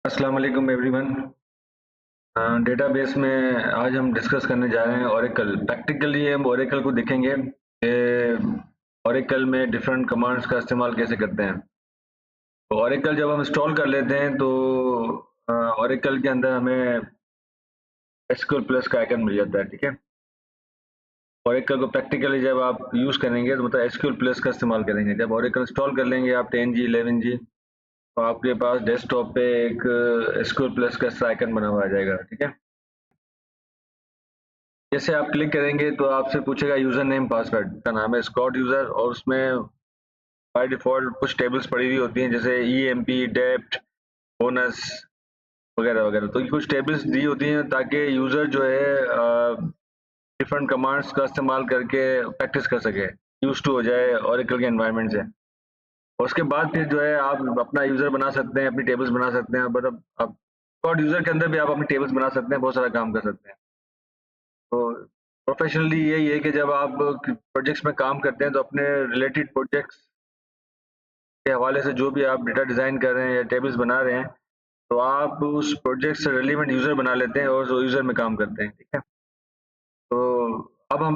अस्सलाम वालेकुम everyone. Database में आज हम डिस्कस करने जा रहे हैं ओरेकल। प्रैक्टिकली हम ओरेकल को देखेंगे कि ओरेकल में डिफरेंट कमांड्स का इस्तेमाल कैसे करते हैं। तो ओरेकल जब हम इंस्टॉल कर लेते हैं तो ओरेकल के अंदर हमें एसक्यूएल प्लस का आइकन मिल जाता है। ठीक है, ओरेकल को प्रैक्टिकली जब आप यूज़ करेंगे तो मतलब एसक्यूएल प्लस का इस्तेमाल करेंगे। जब ओरेकल इंस्टॉल कर लेंगे आप 10G 11G, तो आपके पास डेस्कटॉप पे एक एसक्यूएल प्लस का आइकन बना हुआ आ जाएगा। ठीक है, जैसे आप क्लिक करेंगे तो आपसे पूछेगा यूजर नेम पासवर्ड का नाम है स्कॉट यूजर, और उसमें बाय डिफॉल्ट कुछ टेबल्स पड़ी हुई होती हैं जैसे ईएमपी, डेप्ट, बोनस वगैरह वगैरह। तो ये कुछ टेबल्स दी होती हैं ताकि यूजर जो है डिफरेंट कमांड्स का इस्तेमाल करके प्रैक्टिस कर सके, यूज टू हो जाए ओरेकल के एनवायरनमेंट से। और उसके बाद फिर जो है आप अपना यूजर बना सकते हैं, अपनी टेबल्स बना सकते हैं। मतलब आप स्कॉट यूजर के अंदर भी आप अपनी टेबल्स बना सकते हैं, बहुत सारा काम कर सकते हैं। तो प्रोफेशनली यही है कि जब आप प्रोजेक्ट्स में काम करते हैं तो अपने रिलेटेड प्रोजेक्ट्स के हवाले से जो भी आप डेटा डिज़ाइन कर रहे हैं या टेबल्स बना रहे हैं, तो आप उस प्रोजेक्ट से रिलेवेंट यूज़र बना लेते हैं और जो यूज़र में काम करते हैं। ठीक है, तो अब हम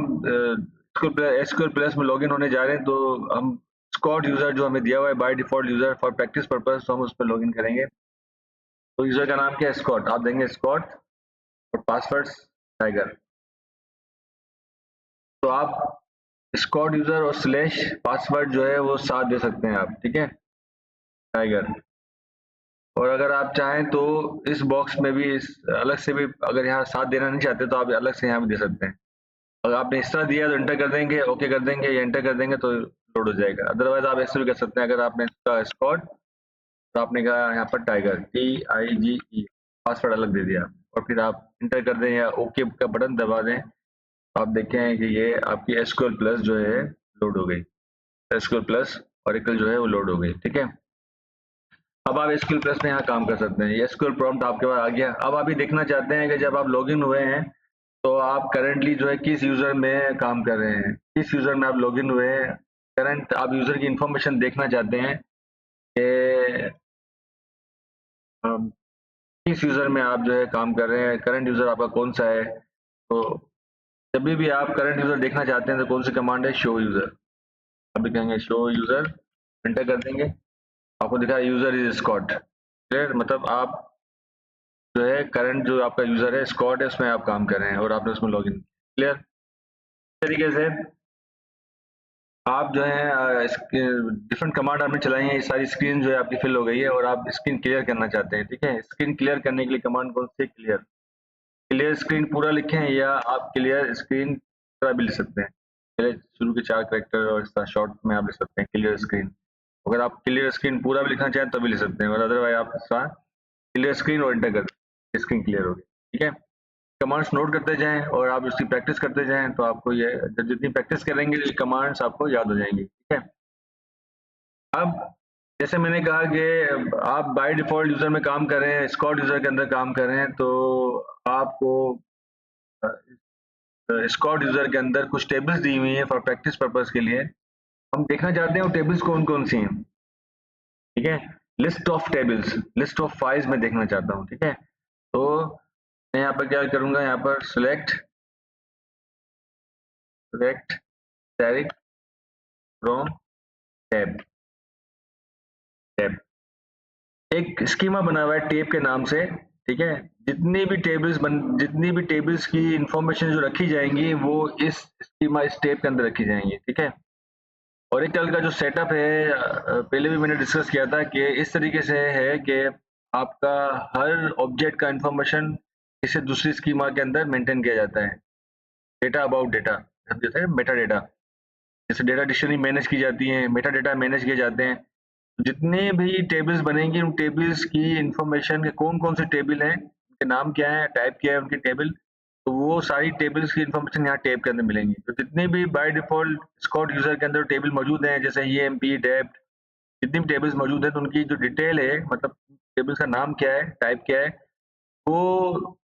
एसक्यूएल प्लस में लॉगिन होने जा रहे हैं। तो हम स्कॉट यूज़र जो हमें दिया हुआ है by default user for practice purpose, तो हम उस पर लॉगिन करेंगे। तो यूज़र का नाम क्या है? स्कॉट। आप देंगे स्कॉट और पासवर्ड टाइगर। तो आप स्क्वाड यूजर और स्लैश पासवर्ड जो है वो साथ दे सकते हैं आप। ठीक है, टाइगर। और अगर आप चाहें तो इस बॉक्स में भी इस अलग से भी, अगर यहाँ साथ देना नहीं चाहते तो आप अलग से यहाँ भी दे सकते हैं। अगर आपने इस तरह दिया तो इंटर कर देंगे, ओके कर देंगे, या इंटर कर देंगे तो लोड हो जाएगा। अदरवाइज आप ऐसे भी कर सकते हैं। अगर आपने इसका स्क्वाड तो आपने कहा यहाँ पर टाइगर TIGE, पासवर्ड अलग दे दिया और फिर आप इंटर कर दें या ओके का बटन दबा दें, आप देखें कि ये आपकी एसक्यूएल प्लस जो है लोड हो गई। एसक्यूएल प्लस ओरेकल जो है वो लोड हो गई। ठीक है, अब आप एसक्यूएल प्लस में यहाँ काम कर सकते हैं। ये एसक्यूएल प्रॉम्प्ट आपके पास आ गया। अब आप ये देखना चाहते हैं कि जब आप लॉगिन हुए हैं तो आप करंटली जो है किस यूजर में काम कर रहे हैं, किस यूजर में आप लॉगिन हुए हैं। करंट आप यूजर की इंफॉर्मेशन देखना चाहते हैं कि किस यूजर में आप जो है काम कर रहे हैं, करंट यूजर आपका कौन सा है। तो जब भी आप करंट यूजर देखना चाहते हैं तो कौन सी कमांड है? Show user. अभी कहेंगे शो यूजर, एंटर कर देंगे, आपको दिखा यूजर इज स्कॉट। क्लियर, मतलब आप जो है करंट जो आपका यूजर है स्कॉट है, उसमें आप काम कर रहे हैं और आपने उसमें लॉगिन। क्लियर, तरीके से आप जो है डिफरेंट कमांड आपने चलाई है, ये सारी स्क्रीन जो है आपकी फिल हो गई है और आप स्क्रीन क्लियर करना चाहते हैं। ठीक है, स्क्रीन क्लियर करने के लिए कमांड कौन सी? क्लियर। क्लियर स्क्रीन पूरा लिखें या आप क्लियर स्क्रीन पूरा भी लिख सकते हैं। पहले शुरू के 4 कैरेक्टर और इस तरह शॉर्ट में आप लिख सकते हैं क्लियर स्क्रीन। अगर आप क्लियर स्क्रीन पूरा भी लिखना चाहें तो भी लिख सकते हैं, और अदरवाइज आप क्लियर स्क्रीन और एंटर कर दें, स्क्रीन क्लियर होगी। ठीक है, कमांड्स नोट करते जाएं और आप इसकी प्रैक्टिस करते जाएं तो आपको ये जब जितनी प्रैक्टिस करेंगे कमांड्स आपको याद हो जाएंगी। ठीक है, अब जैसे मैंने कहा कि आप बाय डिफॉल्ट यूजर में काम कर रहे हैं, स्कॉट यूजर के अंदर काम कर रहे हैं, तो आपको स्कॉट यूजर के अंदर कुछ टेबल्स दी हुई हैं फॉर प्रैक्टिस पर्पस के लिए। हम देखना चाहते हैं वो टेबल्स कौन कौन सी हैं। ठीक है, list of tables, list of files में देखना चाहता हूँ। ठीक है, तो मैं यहाँ पर क्या करूंगा, यहाँ पर select select direct from tab. Tab एक स्कीमा बना हुआ है टेब के नाम से। ठीक है, जितनी भी टेबल्स की इंफॉर्मेशन जो रखी जाएंगी वो इस स्कीमा, इस टेब के अंदर रखी जाएंगी। ठीक है, ओरेकल का जो सेटअप है पहले भी मैंने डिस्कस किया था कि इस तरीके से है कि आपका हर ऑब्जेक्ट का इंफॉर्मेशन किसी दूसरी स्कीमा के अंदर मेंटेन किया जाता है। डेटा अबाउट डेटा, जैसे मेटा डेटा, जैसे डेटा डिक्शनरी मैनेज की जाती है, मेटा डेटा मैनेज किए जाते हैं। जितने भी टेबल्स बनेंगी उन टेबल्स की इंफॉर्मेशन के कौन कौन से टेबल हैं, उनके नाम क्या है, टाइप क्या है उनकी टेबल, तो वो सारी टेबल्स की इंफॉर्मेशन यहाँ टेब के अंदर मिलेंगी। तो जितने भी बाय डिफॉल्ट स्कॉट यूजर के अंदर टेबल मौजूद हैं जैसे EMP, डेप्ट, जितनी भी टेबल्स मौजूद हैं तो उनकी जो डिटेल है, मतलब टेबल्स का नाम क्या है, टाइप क्या है, वो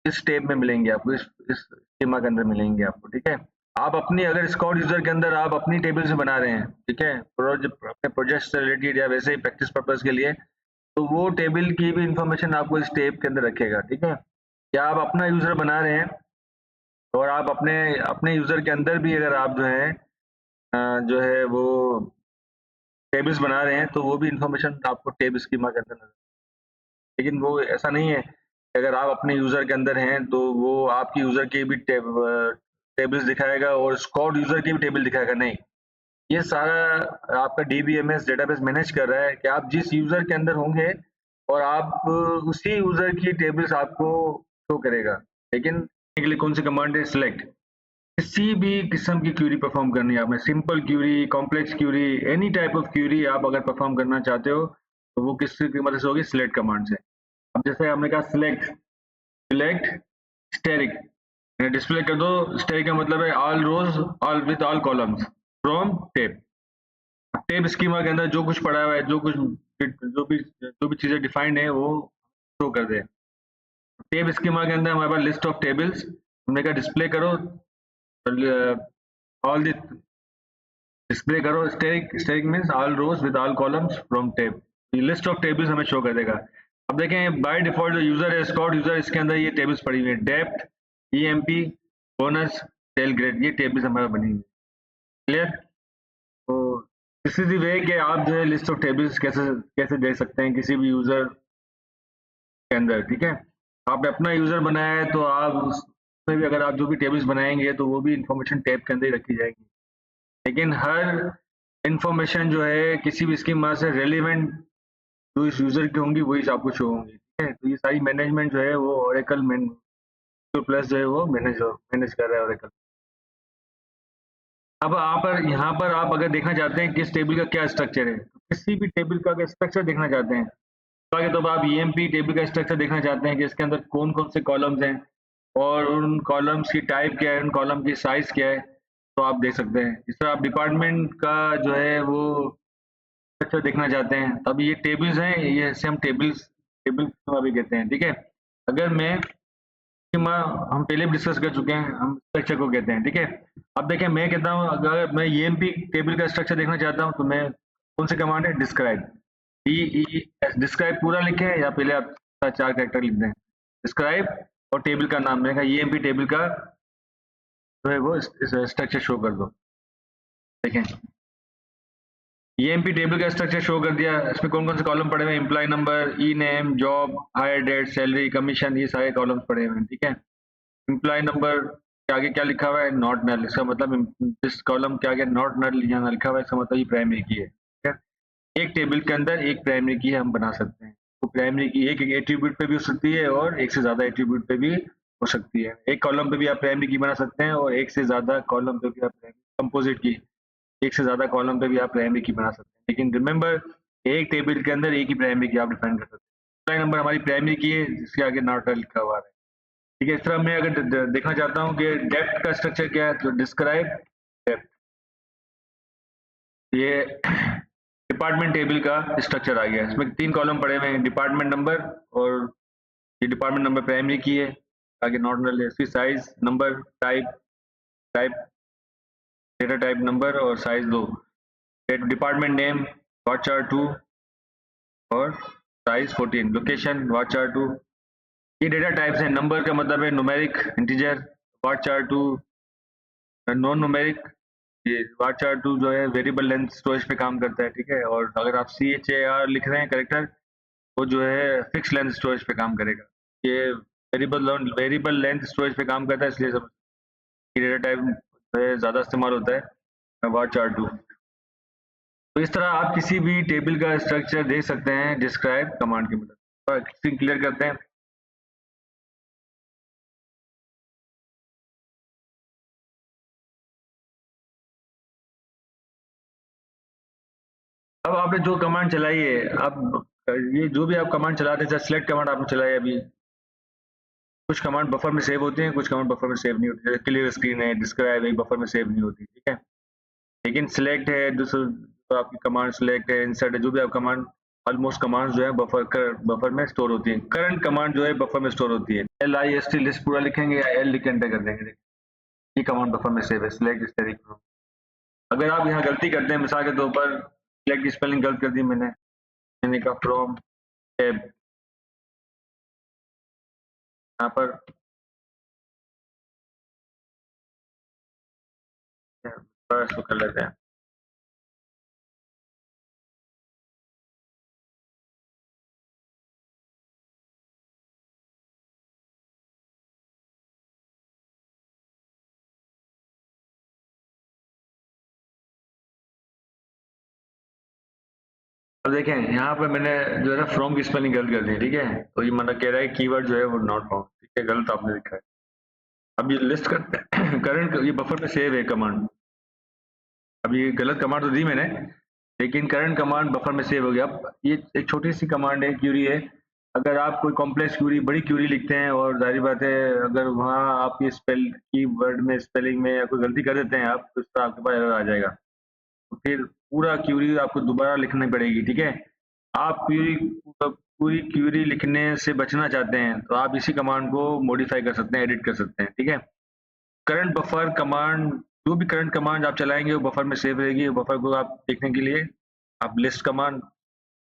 इस टेब में मिलेंगे आपको, इस स्कीमा के अंदर मिलेंगे आपको। ठीक है, आप अपनी अगर स्कॉट यूजर के अंदर आप अपनी टेबल्स बना रहे हैं, ठीक है, अपने प्रोजेक्ट से रिलेटेड या वैसे ही प्रैक्टिस पर्पस के लिए, तो वो टेबल की भी इंफॉर्मेशन आपको इस टेब के अंदर रखेगा, ठीक है। या आप अपना यूजर बना रहे हैं और आप अपने अपने यूजर के अंदर भी अगर आप जो है वो टेबल्स बना रहे हैं तो वो भी इंफॉर्मेशन आपको टेब स्कीमा के अंदर नजर, लेकिन वो ऐसा नहीं है कि अगर आप अपने यूजर के अंदर हैं तो वो आपकी यूजर के भी टेबल्स दिखाएगा और स्क्वाड यूजर की भी टेबल दिखाएगा, नहीं। ये सारा आपका डीबीएमएस डेटाबेस मैनेज कर रहा है कि आप जिस यूजर के अंदर होंगे और आप उसी यूजर की टेबल्स आपको शो करेगा। लेकिन के लिए कौन सी कमांड है? सिलेक्ट। किसी भी किस्म की क्यूरी परफॉर्म करनी है आपने, simple query, complex query, any type of query आप अगर परफॉर्म करना चाहते हो तो वो किस की मदद से होगी? सिलेक्ट कमांड से। अब जैसे हमने कहा सिलेक्ट स्टेरिक, डिस्प्ले कर दो। स्टेरिक का मतलब है all rows all with all columns from tab. Tab schema के अंदर जो कुछ पड़ा हुआ है, जो भी चीजें डिफाइंड है वो शो कर दे। टेब स्कीमा के अंदर हमारे पास लिस्ट ऑफ टेबल्स, हमने कहा डिस्प्ले करो ऑल द डिस्प्ले करो asterisk means all rows with all columns from tab. ये लिस्ट ऑफ टेबल्स हमें शो कर देगा। अब देखें बाय डिफॉल्ट जो यूजर है स्कॉट यूजर, इसके अंदर ये टेबल्स पड़ी हुई है, dept, EMP, bonus, tail grade, ये टेबल्स हमारे बनी हुई है। क्लियर? तो दिस इज द वे कि आप जो है लिस्ट ऑफ टेबल्स कैसे कैसे दे सकते हैं किसी भी यूजर के अंदर, ठीक है। आपने अपना यूजर बनाया है तो आप उसमें भी अगर आप जो भी टेबल्स बनाएंगे तो वो भी इंफॉर्मेशन टैब के अंदर ही रखी जाएगी, लेकिन हर इंफॉर्मेशन जो है किसी भी स्कीमा से रेलिवेंट जो इस यूजर की होंगी वही आपको शो होंगी, ठीक है। तो ये सारी मैनेजमेंट जो है वो ओरेकल प्लस जो है वो मैनेज कर रहा है ओरेकल। अब यहाँ पर आप अगर देखना चाहते हैं किस टेबल का क्या स्ट्रक्चर है, तो किसी भी टेबल का अगर स्ट्रक्चर देखना चाहते हैं तो आप ईएमपी टेबल का स्ट्रक्चर देखना चाहते हैं कि इसके अंदर कौन कौन से कॉलम्स हैं और उन कॉलम्स की टाइप क्या है, उन कॉलम की साइज क्या है, तो आप देख सकते हैं। इस तरह आप डिपार्टमेंट का जो है वो स्ट्रक्चर देखना चाहते हैं, तब ये टेबल्स हैं, ये ऐसे हम टेबल भी कहते हैं, ठीक है। अगर हम पहले भी डिस्कस कर चुके हैं, हम स्ट्रक्चर को कहते हैं, ठीक है। अब देखें मैं कहता हूँ अगर मैं ईएमपी टेबल का स्ट्रक्चर देखना चाहता हूँ तो मैं कौन सी कमांड है? डिस्क्राइब। डिस्क्राइब पूरा लिखे या पहले आप 4 कैरेक्टर लिख दें, डिस्क्राइब और टेबल का नाम, मैंने कहा ईएमपी टेबल का जो है वो स्ट्रक्चर शो कर दो। देखें ईएमपी टेबल का स्ट्रक्चर शो कर दिया। इसमें कौन कौन से कॉलम पड़े हुए हैं? Employee number, E name, job, hire date, salary, commission, ये सारे कॉलम्स पड़े हुए हैं, ठीक है। एम्प्लॉय नंबर के आगे क्या लिखा हुआ है? Not null. इसका मतलब इस कॉलम के आगे नॉट नल यहाँ लिखा हुआ है, इसका मतलब ये प्राइमरी की है, ठीक है। एक टेबल के अंदर एक प्राइमरी की हम बना सकते हैं। तो प्राइमरी की एक एट्रीब्यूट पे भी हो सकती है और एक से ज्यादा एट्रीब्यूट पे भी हो सकती है। एक कॉलम पे भी आप प्राइमरी की बना सकते हैं और एक से ज्यादा कॉलम पे भी आप कंपोजिट की, एक से ज्यादा कॉलम पे भी आप प्राइमरी की बना सकते हैं। लेकिन रिमेंबर एक टेबल के अंदर एक ही प्राइमरी की आप डिफाइन कर सकते हैं। एम्प्लॉय नंबर हमारी प्राइमरी की है जिसके आगे नॉट नल लिखा हुआ है, ठीक है। इस तरह मैं अगर देखना चाहता हूँ कि डेप्थ का स्ट्रक्चर क्या है तो डिस्क्राइब डेप्थ, ये डिपार्टमेंट टेबल का स्ट्रक्चर आ गया। इसमें 3 कॉलम पड़े हुए हैं, डिपार्टमेंट नंबर, और ये डिपार्टमेंट नंबर प्राइमरी की है, आगे नॉट नल है। इसकी size, number, type data type number और साइज 2, डिपार्टमेंट नेम varchar2 और साइज 14, लोकेशन varchar2। ये डेटा टाइप्स हैं। नंबर का मतलब है numeric integer, varchar2 non numeric, ये varchar2 जो है वेरिएबल लेंथ स्टोरेज पे काम करता है, ठीक है। और अगर आप char लिख रहे हैं करेक्टर, वो जो है फिक्स लेंथ स्टोरेज पे काम करेगा। ये वेरिएबल लेंथ स्टोरेज पे काम करता है, इसलिए सब डेटा टाइप ज़्यादा इस्तेमाल होता है varchar2। तो इस तरह आप किसी भी टेबल का स्ट्रक्चर देख सकते हैं डिस्क्राइब कमांड की मदद से। तो क्लियर करते हैं। अब आपने जो कमांड चलाई है, अब ये जो भी आप कमांड चलाते हैं, सिलेक्ट कमांड आपने चलाई अभी, कुछ कमांड बफर में सेव होती हैं, कुछ कमांड बफर में सेव नहीं होती। जैसे क्लियर स्क्रीन है, डिस्क्राइब है, बफर में सेव नहीं होती, ठीक है। लेकिन सिलेक्ट है, जो आपकी कमांड सिलेक्ट है, इंसर्ट है, जो भी आप कमांड, ऑलमोस्ट कमांड जो है बफर में स्टोर होती है। करंट कमांड जो है बफर में स्टोर होती है। LIST लिस्ट पूरा लिखेंगे या L लिख के एंटर कर देंगे, ये कमांड बफर में सेव है। Select steric. अगर आप यहाँ गलती करते हैं, मिसाल के तौर पर सिलेक्ट की स्पेलिंग गलत कर दी मैंने कहा फ्रॉम टैब यहाँ पर इसको कर लेते हैं। अब देखें यहाँ पर मैंने जो है ना फ्रॉम की स्पेलिंग गलत कर दी, ठीक है, तो ये मतलब कह रहा है कीवर्ड जो है वो नॉट फाउंड, ठीक है, गलत आपने लिखा है। अब ये लिस्ट करते हैं करंट, ये बफर में सेव है कमांड। अब ये गलत कमांड तो दी मैंने, लेकिन करंट कमांड बफर में सेव हो गया। अब ये एक छोटी सी कमांड है, क्यूरी है। अगर आप कोई कॉम्प्लेक्स क्यूरी, बड़ी क्यूरी लिखते हैं और जाहिर बात है अगर वहाँ आपकी स्पेल की वर्ड में स्पेलिंग में या कोई गलती कर देते हैं आप, तो इसका आपके पास एरर आ जाएगा, तो फिर पूरा क्यूरी आपको दोबारा लिखनी पड़ेगी, ठीक है। आप पूरी क्यूरी लिखने से बचना चाहते हैं तो आप इसी कमांड को मॉडिफाई कर सकते हैं, एडिट कर सकते हैं, ठीक है। करंट बफर कमांड, जो भी करंट कमांड आप चलाएंगे वो बफर में सेव रहेगी। बफर को आप देखने के लिए आप लिस्ट कमांड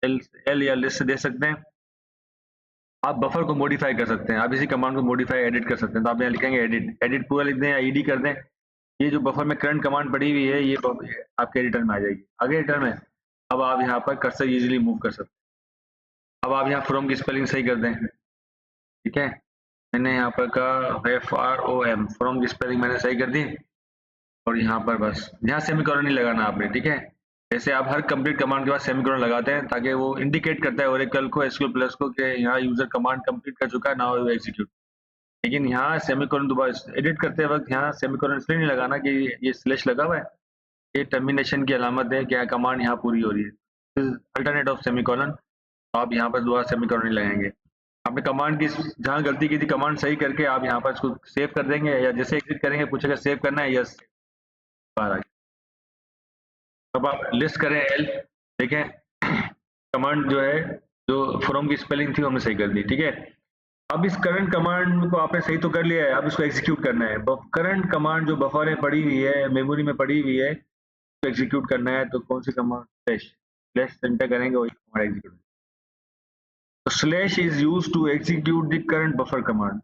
एल या लिस्ट दे सकते हैं। आप बफर को मॉडिफाई कर सकते हैं, आप इसी कमांड को मॉडिफाई एडिट कर सकते हैं। तो आप यहाँ लिखेंगे एडिट, एडिट पूरा लिख दें या ईडी कर दें। ये जो बफर में करंट कमांड पड़ी हुई है ये आपके एडिटर में आ जाएगी। आगे एडिटर में अब आप यहाँ पर कर्सर इजीली मूव कर सकते हैं। अब आप यहाँ फ्रॉम की स्पेलिंग सही कर दें, ठीक है। मैंने यहाँ पर कहा FROM, फ्रॉम की स्पेलिंग मैंने सही कर दी, और यहाँ पर बस यहाँ सेमीकोलन नहीं लगाना आपने, ठीक है। जैसे आप हर कंप्लीट कमांड के बाद सेमीकोलन लगाते हैं ताकि वो इंडिकेट करता है ओरेकल को, एसक्यूएल प्लस को, कि यहाँ यूजर कमांड कंप्लीट कर चुका है, नाउ एग्जीक्यूट। लेकिन यहाँ सेमीकोलन दोबारा एडिट करते वक्त यहाँ सेमीकोलन इसलिए नहीं लगाना कि ये स्लैश लगा हुआ है, ये टर्मिनेशन की अलामत है कि कमांड यहाँ पूरी हो रही है, अल्टरनेट ऑफ सेमीकोलन। तो आप यहाँ पर दोबारा सेमीकोलन नहीं लगाएंगे। आपने कमांड की जहाँ गलती की थी कमांड सही करके आप यहाँ पर इसको सेव कर देंगे, या जैसे एग्जिट करेंगे पूछेगा सेव करना है, यस, बाहर आ गया। अब आप लिस्ट करें एल, देखें कमांड जो है, जो फ्रॉम की स्पेलिंग थी हमने सही कर दी, ठीक है। अब इस करंट कमांड को आपने सही तो कर लिया है, अब इसको एग्जीक्यूट करना है। करंट कमांड जो बफर में पड़ी हुई है, मेमोरी में पड़ी हुई है, तो एग्जीक्यूट करना है। तो कौन सी कमांड, स्लैश, स्लैश एंटर करेंगे वही कमांड एग्जीक्यूट। तो slash is used to execute the current buffer command.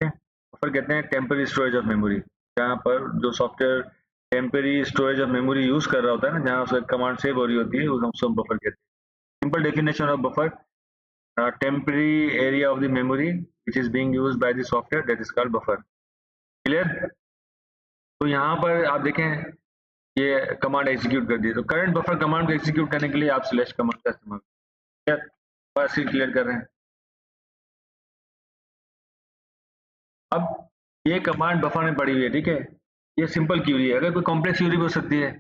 Buffer कहते हैं टेम्पररी स्टोरेज ऑफ मेमोरी, जहाँ पर जो software temporary storage of memory use कर रहा होता है ना, जहाँ उसका कमांड सेव हो रही होती है, उसको बफर कहते हैं। Simple definition of buffer, temporary area of the memory which is being used by the software, that is called buffer. Clear? तो यहाँ पर आप देखें ये कमांड एग्जीक्यूट कर दी। तो करंट बफर कमांड को एग्जीक्यूट करने के लिए आप स्लैश कमांड का इस्तेमाल, क्लियर, बस ही क्लियर कर रहे हैं। अब ये कमांड बफर में पड़ी हुई है, ठीक है, ये सिंपल क्यूरी है। अगर कोई कॉम्प्लेक्स क्यूरी हो सकती है,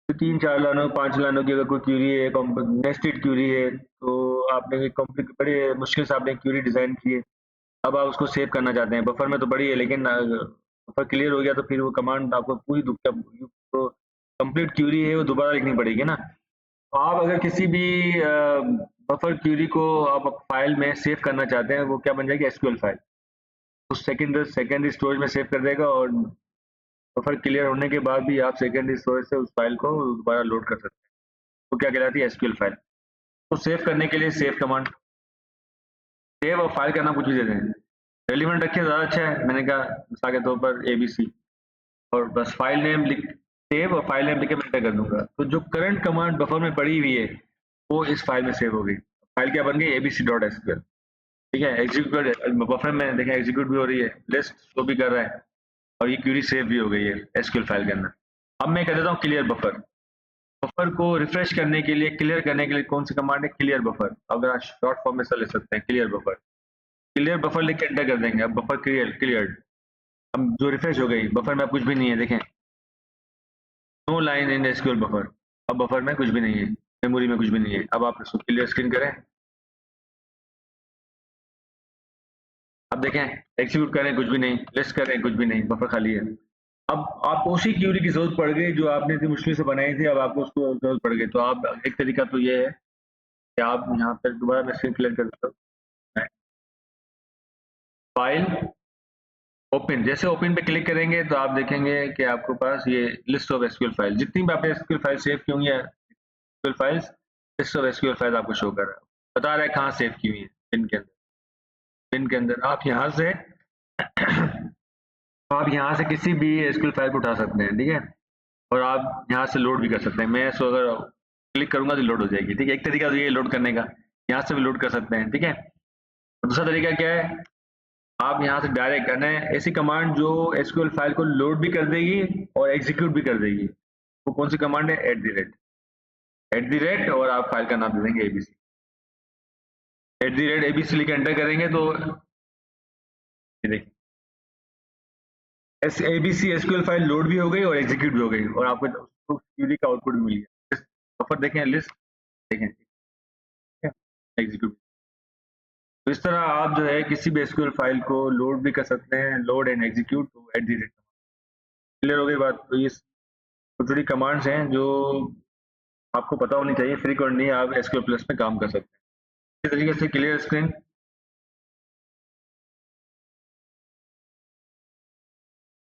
तो 3-4 लाइनों 5 लाइनों की अगर कोई क्यूरी है, नेस्टेड क्यूरी है, तो आपने बड़े मुश्किल से आपने क्यूरी डिजाइन की है, अब आप उसको सेव करना चाहते हैं। बफर में तो बड़ी है, लेकिन बफर क्लियर हो गया तो फिर वो कमांड आपको पूरी तो कंप्लीट क्यूरी है वो दोबारा लिखनी पड़ेगी ना। तो आप अगर किसी भी बफर क्यूरी को आप फाइल में सेव करना चाहते हैं, वो क्या बन जाएगी, एसक्यूएल फाइल, उस सेकेंडरी स्टोरेज में सेव कर देगा, और बफर क्लियर होने के बाद भी आप सेकेंडरी स्टोरेज से उस फाइल को दोबारा लोड कर सकते हैं। तो क्या कहलाती है, एसक्यूएल फाइल। तो सेव करने के लिए सेव कमांड, सेव और फाइल का नाम कुछ भी दे दें, रेलिवेंट रखिए ज़्यादा अच्छा है। मैंने कहा मिसाल के तौर पर ABC, और बस फाइल नेम लिख, सेव और फाइल नेम लिख के मैं एंटर कर दूंगा। तो जो करंट कमांड बफर में पड़ी हुई है वो इस फाइल में सेव हो गई। फाइल क्या बन गई, abc.sql, ठीक है। एग्जीक्यूट बफर में देखें एग्जीक्यूट भी हो रही है, लिस्ट शो भी कर रहा है, और ये क्यूरी सेव भी हो गई है एसक्यूएल फाइल के अंदर। अब मैं कर देता हूँ क्लियर बफर। बफर को रिफ्रेश करने के लिए, क्लियर करने के लिए कौन सी कमांड है, क्लियर बफर। अगर आप शॉर्ट फॉर्म में से ले सकते हैं, क्लियर बफर। क्लियर बफर लिख के एंटर कर देंगे। अब बफर क्लियर्ड, अब जो रिफ्रेश हो गई, बफर में अब कुछ भी नहीं है, देखें no line in SQL buffer. अब बफर में कुछ भी नहीं है, मेमोरी में कुछ भी नहीं है। अब आप इसको क्लियर स्क्रीन करें, अब देखें एग्जीक्यूट करें, कुछ भी नहीं, लिस्ट करें, कुछ भी नहीं, बफर खाली है। अब आपको उसी क्यूरी की जरूरत पड़ गई जो आपने इतनी मुश्किल से बनाई थी, अब आपको उसको जरूरत पड़ गई। तो आप एक तरीका तो ये है कि आप यहाँ पर दोबारा मैं स्क्रीन क्लियर कर देता हूँ, फाइल ओपन, जैसे ओपन पे क्लिक करेंगे तो आप देखेंगे कि आपके पास ये लिस्ट ऑफ एसक्यूएल फाइल, जितनी भी आपने एसक्यूएल फाइल सेव की होंगी SQL files, list of SQL file आपको शो कर रहा है। बता रहा है कहाँ सेव की हुई है, पिन के अंदर। पिन के अंदर आप यहाँ से आप यहाँ से किसी भी एसक्यूएल फाइल को उठा सकते हैं, ठीक है, और आप यहाँ से लोड भी कर सकते हैं। मैं इसको अगर क्लिक करूंगा तो लोड हो जाएगी, ठीक है। एक तरीका तो ये लोड करने का, यहाँ से भी लोड कर सकते हैं, ठीक है। दूसरा तरीका क्या है, आप यहाँ से डायरेक्ट करना है ऐसी कमांड जो एसक्यूएल फाइल को लोड भी कर देगी और एग्जीक्यूट भी कर देगी। वो कौन सी कमांड है, @ और आप फाइल का नाम दे देंगे एबीसी। @abc लिख के एंटर करेंगे तो ये देखिए एबीसी एसक्यूएल फाइल लोड भी हो गई और एग्जीक्यूट भी हो गई और आपको क्यूरी का आउटपुट भी मिल गया। बफर देखें, लिस्ट देखें, एग्जीक्यूट। तो इस तरह आप जो है किसी भी एसक्यूएल फाइल को लोड भी कर सकते हैं, लोड एंड एग्जीक्यूट तो @ क्लियर हो गई बात। तो ये छोटी कमांड्स हैं जो आपको पता होनी चाहिए, फ्रीक्वेंट नहीं आप एसक्यूएल प्लस में काम कर सकते हैं। इस तरीके से क्लियर स्क्रीन।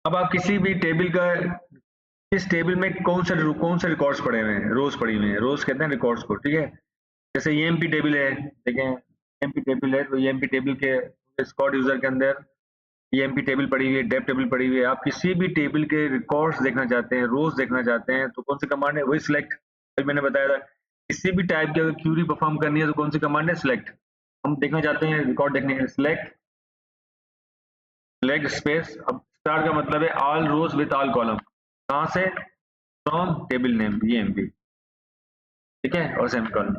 अब आप किसी भी टेबल का, इस टेबल में कौन से रिकॉर्ड्स पड़े हुए हैं, रोज पड़ी हुई हैं, रोज कहते हैं रिकॉर्ड्स को, ठीक है। जैसे ईएमपी टेबल है, देखें ईएमपी टेबल है तो ईएमपी टेबल के स्कॉट यूजर के अंदर ईएमपी टेबल पड़ी हुई है, डेप टेबल पड़ी हुई है। आप किसी भी टेबल के रिकॉर्ड्स देखना चाहते हैं, रोज देखना चाहते हैं तो कौन सी कमांड है, वही सिलेक्ट। मैंने बताया था किसी भी टाइप की अगर क्यूरी परफॉर्म करनी है तो कौन सी कमांड है, सिलेक्ट। हम देखना चाहते हैं रिकॉर्ड देखने के लिए, सिलेक्ट स्पेस। अब स्टार का मतलब है all rows with all column, कहां से, फ्रॉम टेबल नेम ईएमपी, ठीक है, और सेमीकोलन।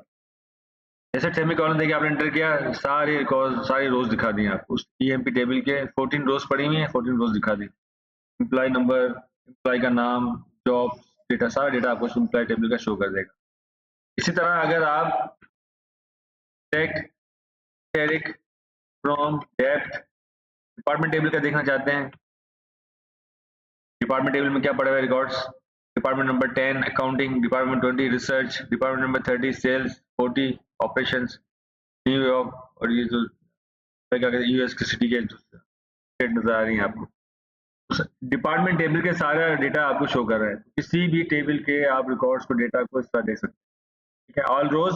जैसे सेमीकोलन देखिए आपने एंटर किया, सारे रिकॉर्ड सारी रोज दिखा दी आपको उस ईएमपी टेबल के। 14 रोज पड़ी हुई है, 14 रोज दिखा दी। एम्प्लॉय नंबर, एम्प्लॉय का नाम, जॉब, डेटा, सारा डेटा आपको एम्प्लॉय टेबल का शो कर देगा। इसी तरह अगर आप टेक, asterisk, from, dept, department table का देखना चाहते हैं, डिपार्टमेंट टेबल में क्या पड़ा हुआ है records, department number 10 accounting, department 20 research, department number 30 sales, 40 operations, न्यूयॉर्क, और ये जो क्या कहते हैं यूएस की सिटी के स्टेट नजर आ रही है आपको। डिपार्टमेंट टेबल के सारा डेटा आपको शो कर रहा है। किसी भी टेबल के आप रिकॉर्ड्स को, डेटा को इस तरह देख सकते हैं, ठीक है। All rows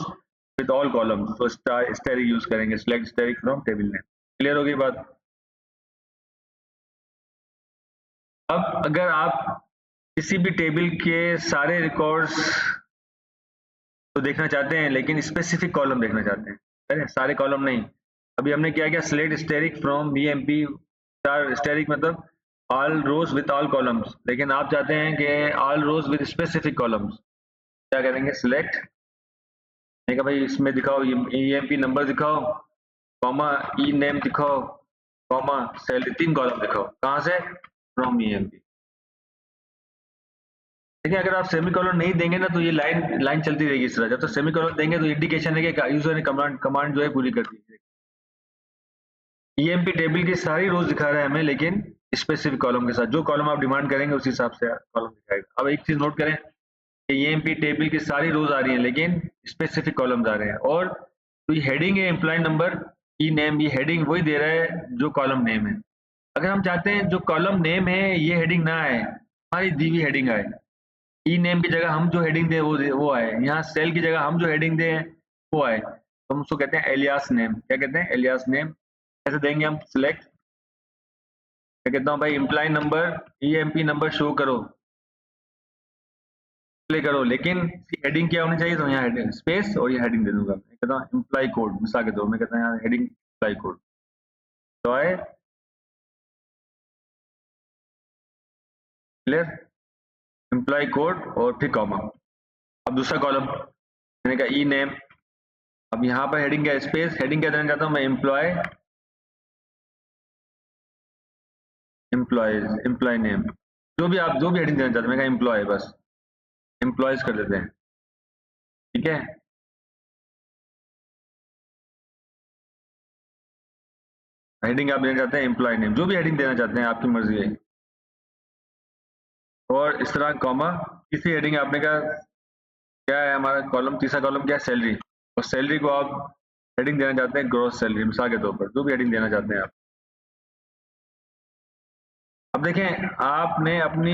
with all columns, तो स्टेरिक यूज करेंगे, select asterisk from table name. Clear हो गई बात। अब अगर आप किसी भी टेबल के सारे रिकॉर्ड्स तो देखना चाहते हैं लेकिन स्पेसिफिक कॉलम देखना चाहते हैं, सारे कॉलम नहीं। अभी हमने क्या किया, select asterisk from EMP asterisk मतलब all rows with all columns, लेकिन आप चाहते हैं कि all rows with specific columns. क्या करेंगे, सिलेक्ट, कहा भाई इसमें दिखाओ ईएमपी नंबर दिखाओ, कॉमा ई नेम दिखाओ, कॉमा सैलरी, 3 कॉलम दिखाओ, कहां से, फ्रॉम ईएमपी। देखिए अगर आप सेमीकोलन नहीं देंगे ना तो ये लाइन चलती रहेगी इस तरह। जब तक सेमीकोलन देंगे तो इंडिकेशन है कि यूजर ने कमांड जो है पूरी कर दी है। ईएमपी टेबल की सारी रोज दिखा रहा है हमें, लेकिन स्पेसिफिक कॉलम के साथ, जो कॉलम आप डिमांड करेंगे उस हिसाब से कॉलम दिखाएगा। अब एक चीज नोट करें कि ईएमपी टेबल की सारी रोज आ रही हैं लेकिन स्पेसिफिक कॉलम्स आ रहे हैं। और तो ये हेडिंग है एम्प्लॉय नंबर, ई नेम, ये हेडिंग वही दे रहा है जो कॉलम नेम है। अगर हम चाहते हैं जो कॉलम नेम है ये हेडिंग ना आए, हमारी दी हुई हेडिंग आए, ई नेम की जगह हम जो हेडिंग दें वो आए, यहाँ सेल की जगह हम जो हेडिंग दें वो आए, तो हम उसको कहते हैं एलियास नेम। क्या कहते हैं, एलियास नेम। कैसे देंगे हम, सिलेक्ट, क्या कहता हूँ भाई employee number, EMP number show करो, प्ले करो, लेकिन हेडिंग क्या होनी चाहिए, तो यहाँ हेडिंग स्पेस और ये हेडिंग दे दूंगा। मैं कहता हूँ एम्प्लॉय कोड, मिसाल के तौर मैं कहता हूँ यहाँ हेडिंग एम्प्लॉय कोड, तो आए, क्लियर, एम्प्लॉय कोड और फिर कॉमा। अब दूसरा कॉलम मैंने कहा ई नेम, अब यहाँ पर हेडिंग क्या, स्पेस, हेडिंग क्या देना चाहता हूँ मैं, एम्प्लॉय नेम, जो भी आप जो भी हेडिंग देना चाहते हैं, मैं कहा एम्प्लॉय, बस एम्प्लॉयज कर देते हैं, ठीक है। हेडिंग आप देना चाहते हैं एम्प्लॉय नेम, जो भी हेडिंग देना चाहते हैं आपकी मर्जी है। और इस तरह कॉमा, किसी हेडिंग आपने कहा क्या है हमारा कॉलम, तीसरा कॉलम क्या है, सैलरी, और सैलरी को आप हेडिंग देना चाहते हैं ग्रॉस सैलरी, मिसाल के तौर पर जो भी हेडिंग देना चाहते हैं आप। अब देखें आपने अपनी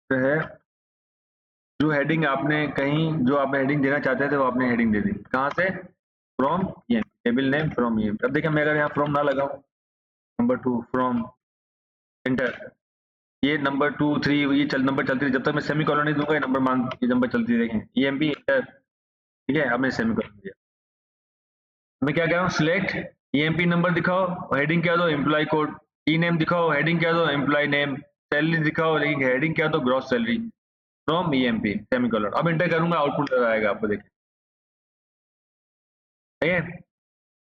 जो है, जो हेडिंग आपने कहीं, जो आपने हेडिंग देना चाहते थे वो आपने हेडिंग दे दी, कहाँ से, from table name from EMP. अब देखिए मैं अगर यहाँ फ्रॉम ना लगाऊं, नंबर 2 फ्रॉम एंटर, ये नंबर 2 3 ये नंबर चलती है, जब तक मैं सेमी कॉलन नहीं दूंगा ये नंबर ये नंबर चलती है। देखें ईएमपी एंटर, ठीक है, अब मैं सेमी कॉलन दिया। मैं क्या कह रहा हूँ, सिलेक्ट ईएमपी नंबर दिखाओ, हेडिंग क्या दो, एम्प्लॉय कोड, ई नेम दिखाओ, हेडिंग क्या दो, एम्प्लॉय नेम, सैलरी दिखाओ लेकिन हेडिंग क्या दो, gross salary from EMP semicolon. अब एंटर करूंगा, आउटपुट आएगा आपको, देखिए ठीक है,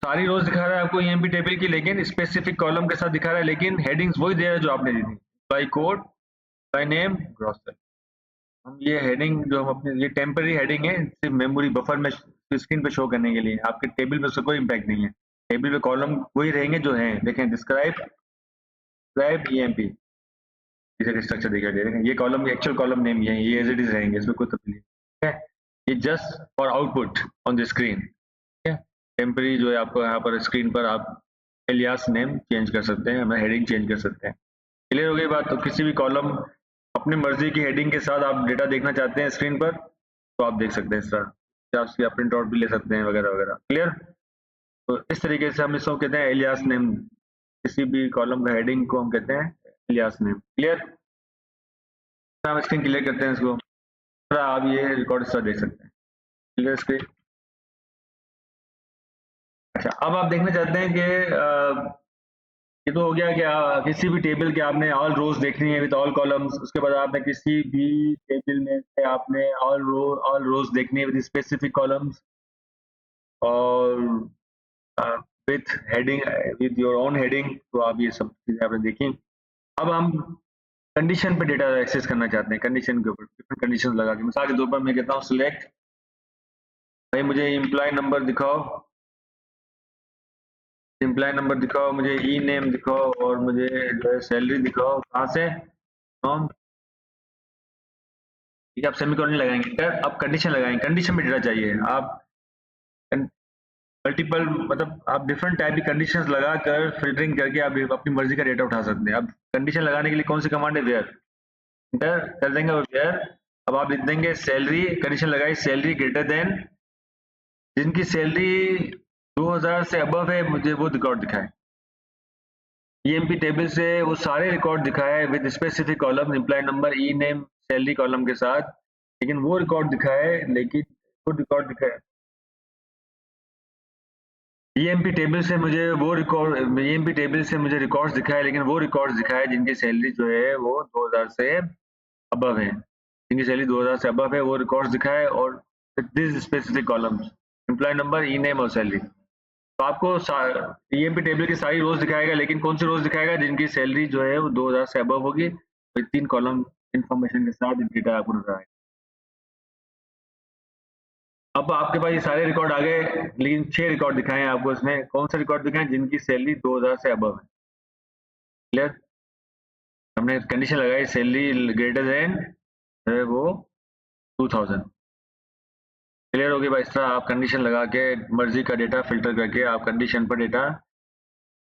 सारी रोज दिखा रहा है आपको ईएमपी टेबल की, लेकिन स्पेसिफिक कॉलम के साथ दिखा रहा है, लेकिन हेडिंग्स वही दे रहा है जो आपने दी थी, bye code, by name, gross salary. हम ये हेडिंग जो हम अपने, ये टेम्पररी हेडिंग है, सिर्फ मेमोरी बफर में स्क्रीन पे शो करने के लिए, आपके टेबल पे उसका कोई इम्पैक्ट नहीं है। टेबल पे कॉलम वही रहेंगे जो हैं, देखें डिस्क्राइब ईएमपी, इसे स्ट्रक्चर दिखाई दे रहा है, ये कॉलम एक्चुअल कॉलम नेम ये एज इट इज रहेंगे, इसमें कोई तब्दीली नहीं है। ये just for output on the screen, ठीक है। टेम्पररी जो है आपको यहाँ पर स्क्रीन पर आप एलियास नेम चेंज कर सकते हैं, हमें हेडिंग चेंज कर सकते हैं। क्लियर हो गई बात। तो किसी भी कॉलम अपनी मर्जी की हेडिंग के साथ आप डेटा देखना चाहते हैं स्क्रीन पर, तो आप देख सकते हैं इस तरह, आप प्रिंट आउट भी ले सकते हैं वगैरह वगैरह। क्लियर। तो इस तरीके से हम इसको कहते हैं एलियास नेम, किसी भी कॉलम का हेडिंग को हम कहते हैं एलियास नेम। क्लियर। हम स्क्रीन क्लियर करते हैं इसको, आप ये रिकॉर्ड इस तरह देख सकते हैं। Clear screen. अच्छा, अब आप देखना चाहते हैं कि ये तो हो गया कि किसी भी टेबल के आपने ऑल रोज देखनी है विद ऑल कॉलम्स, उसके बाद आपने किसी भी टेबल में से आपने ऑल रोज देखनी है विद स्पेसिफिक कॉलम्स और with heading, with your own heading. तो आप ये सब चीजें आपने देखी। अब हम कंडीशन पे डेटा एक्सेस करना चाहते हैं, कंडीशन के ऊपर डिफरेंट कंडीशन लगा के। मिसाल के तौर पर मैं कहता हूँ सिलेक्ट, भाई मुझे एम्प्लॉय नंबर दिखाओ, एम्प्लॉय नंबर दिखाओ, मुझे ई नेम दिखाओ और मुझे जो है सैलरी दिखाओ। कहाँ से, फ्रॉम, ठीक है। आप सेमीकोलन लगाएंगे, अब कंडीशन लगाएंगे, कंडीशन में डेटा चाहिए आप मल्टीपल, मतलब आप डिफरेंट टाइप की कंडीशंस लगाकर फिल्टरिंग करके आप अपनी मर्जी का डेटा उठा सकते हैं। अब कंडीशन लगाने के लिए कौन सी कमांड है, वेयर, इंटर कर देंगे और वेयर। अब आप लिख देंगे सैलरी, कंडीशन लगाई सैलरी ग्रेटर देन, जिनकी सैलरी 2000 से अबव है मुझे वो रिकॉर्ड दिखाए। ईएमपी टेबल से वो सारे रिकॉर्ड दिखाए with specific column, employee number, E name, salary column के साथ, लेकिन वो रिकॉर्ड दिखाए, लेकिन वो रिकॉर्ड दिखाए ईएमपी टेबल से मुझे वो रिकॉर्ड, ईएमपी टेबल से मुझे रिकॉर्ड्स दिखाए, लेकिन वो रिकॉर्ड्स दिखाए जिनकी सैलरी जो है वो 2000 से अबव है, जिनकी सैलरी 2000 से अबव है वो रिकॉर्ड्स दिखाए, और this specific columns, employee number, E name और सैलरी। तो आपको ईएमपी टेबल की सारी रोज दिखाएगा, लेकिन कौन सी रोज दिखाएगा, जिनकी सैलरी जो है वो 2000 से अबव होगी, तो 3 कॉलम इंफॉर्मेशन के साथ डेटा आपको नजर आएगा। अब आपके पास ये सारे रिकॉर्ड आ गए, लेकिन 6 रिकॉर्ड दिखाए हैं आपको इसमें। कौन से रिकॉर्ड दिखाए, जिनकी सैलरी 2000 से अबव है। क्लियर। हमने कंडीशन लगाई सैलरी ग्रेटर देन है वो 2000। क्लियर हो गई भाई। इस तरह आप कंडीशन लगा के मर्जी का डेटा फिल्टर करके आप कंडीशन पर डेटा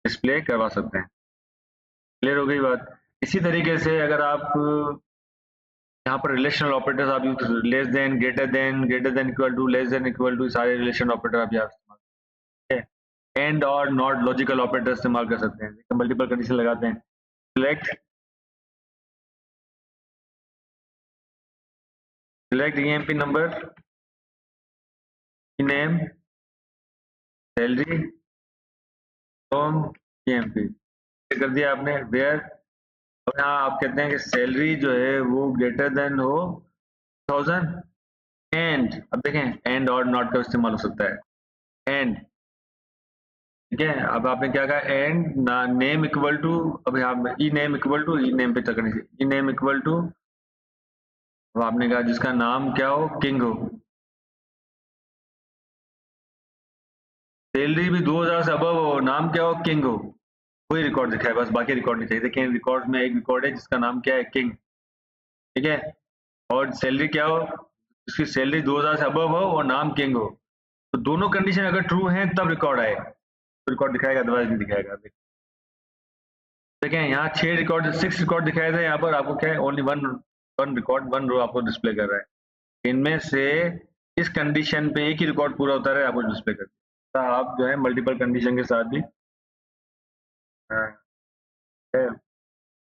डिस्प्ले करवा सकते हैं। क्लियर हो गई बात। इसी तरीके से अगर आप यहाँ पर रिलेशनल ऑपरेटर्स आप use, less than, greater than, equal to, less than, equal to, सारे रिलेशन ऑपरेटर आप यहाँ इस्तेमाल, एंड और नॉट लॉजिकल ऑपरेटर इस्तेमाल कर सकते हैं। मल्टीपल कंडीशन लगाते हैं, select EMP number, name, salary from EMP कर दिया आपने, वेयर। और यहाँ आप कहते हैं कि सैलरी जो है वो ग्रेटर देन हो 1000, एंड अब देखें एंड और नॉट का इस्तेमाल हो सकता है, एंड, ठीक है। अब आपने क्या कहा, एंड नेम इक्वल टू, अब यहाँ E name equal to, E name पे तक करनी चाहिए, ई नेम इक्वल टू, अब आपने कहा जिसका नाम क्या हो, किंग हो, सैलरी भी 2000 से अबव हो, नाम क्या हो, किंग हो, कोई रिकॉर्ड दिखाए, बस बाकी रिकॉर्ड नहीं चाहिए। देखिए रिकॉर्ड में एक रिकॉर्ड है जिसका नाम क्या है, किंग, ठीक है, और सैलरी क्या हो, उसकी सैलरी 2000 से अबव हो और नाम किंग हो। तो दोनों कंडीशन अगर ट्रू हैं तब रिकॉर्ड आए, तो रिकॉर्ड दिखाएगा, अदरवाइज नहीं दिखाएगा। देखें यहाँ 6 रिकॉर्ड, 6 रिकॉर्ड दिखाए थे, यहाँ पर आपको क्या है, only one record, one row आपको डिस्प्ले कर रहा है। इनमें से इस कंडीशन पे एक ही रिकॉर्ड पूरा होता है, आपको डिस्प्ले कर, आप जो है मल्टीपल कंडीशन के साथ भी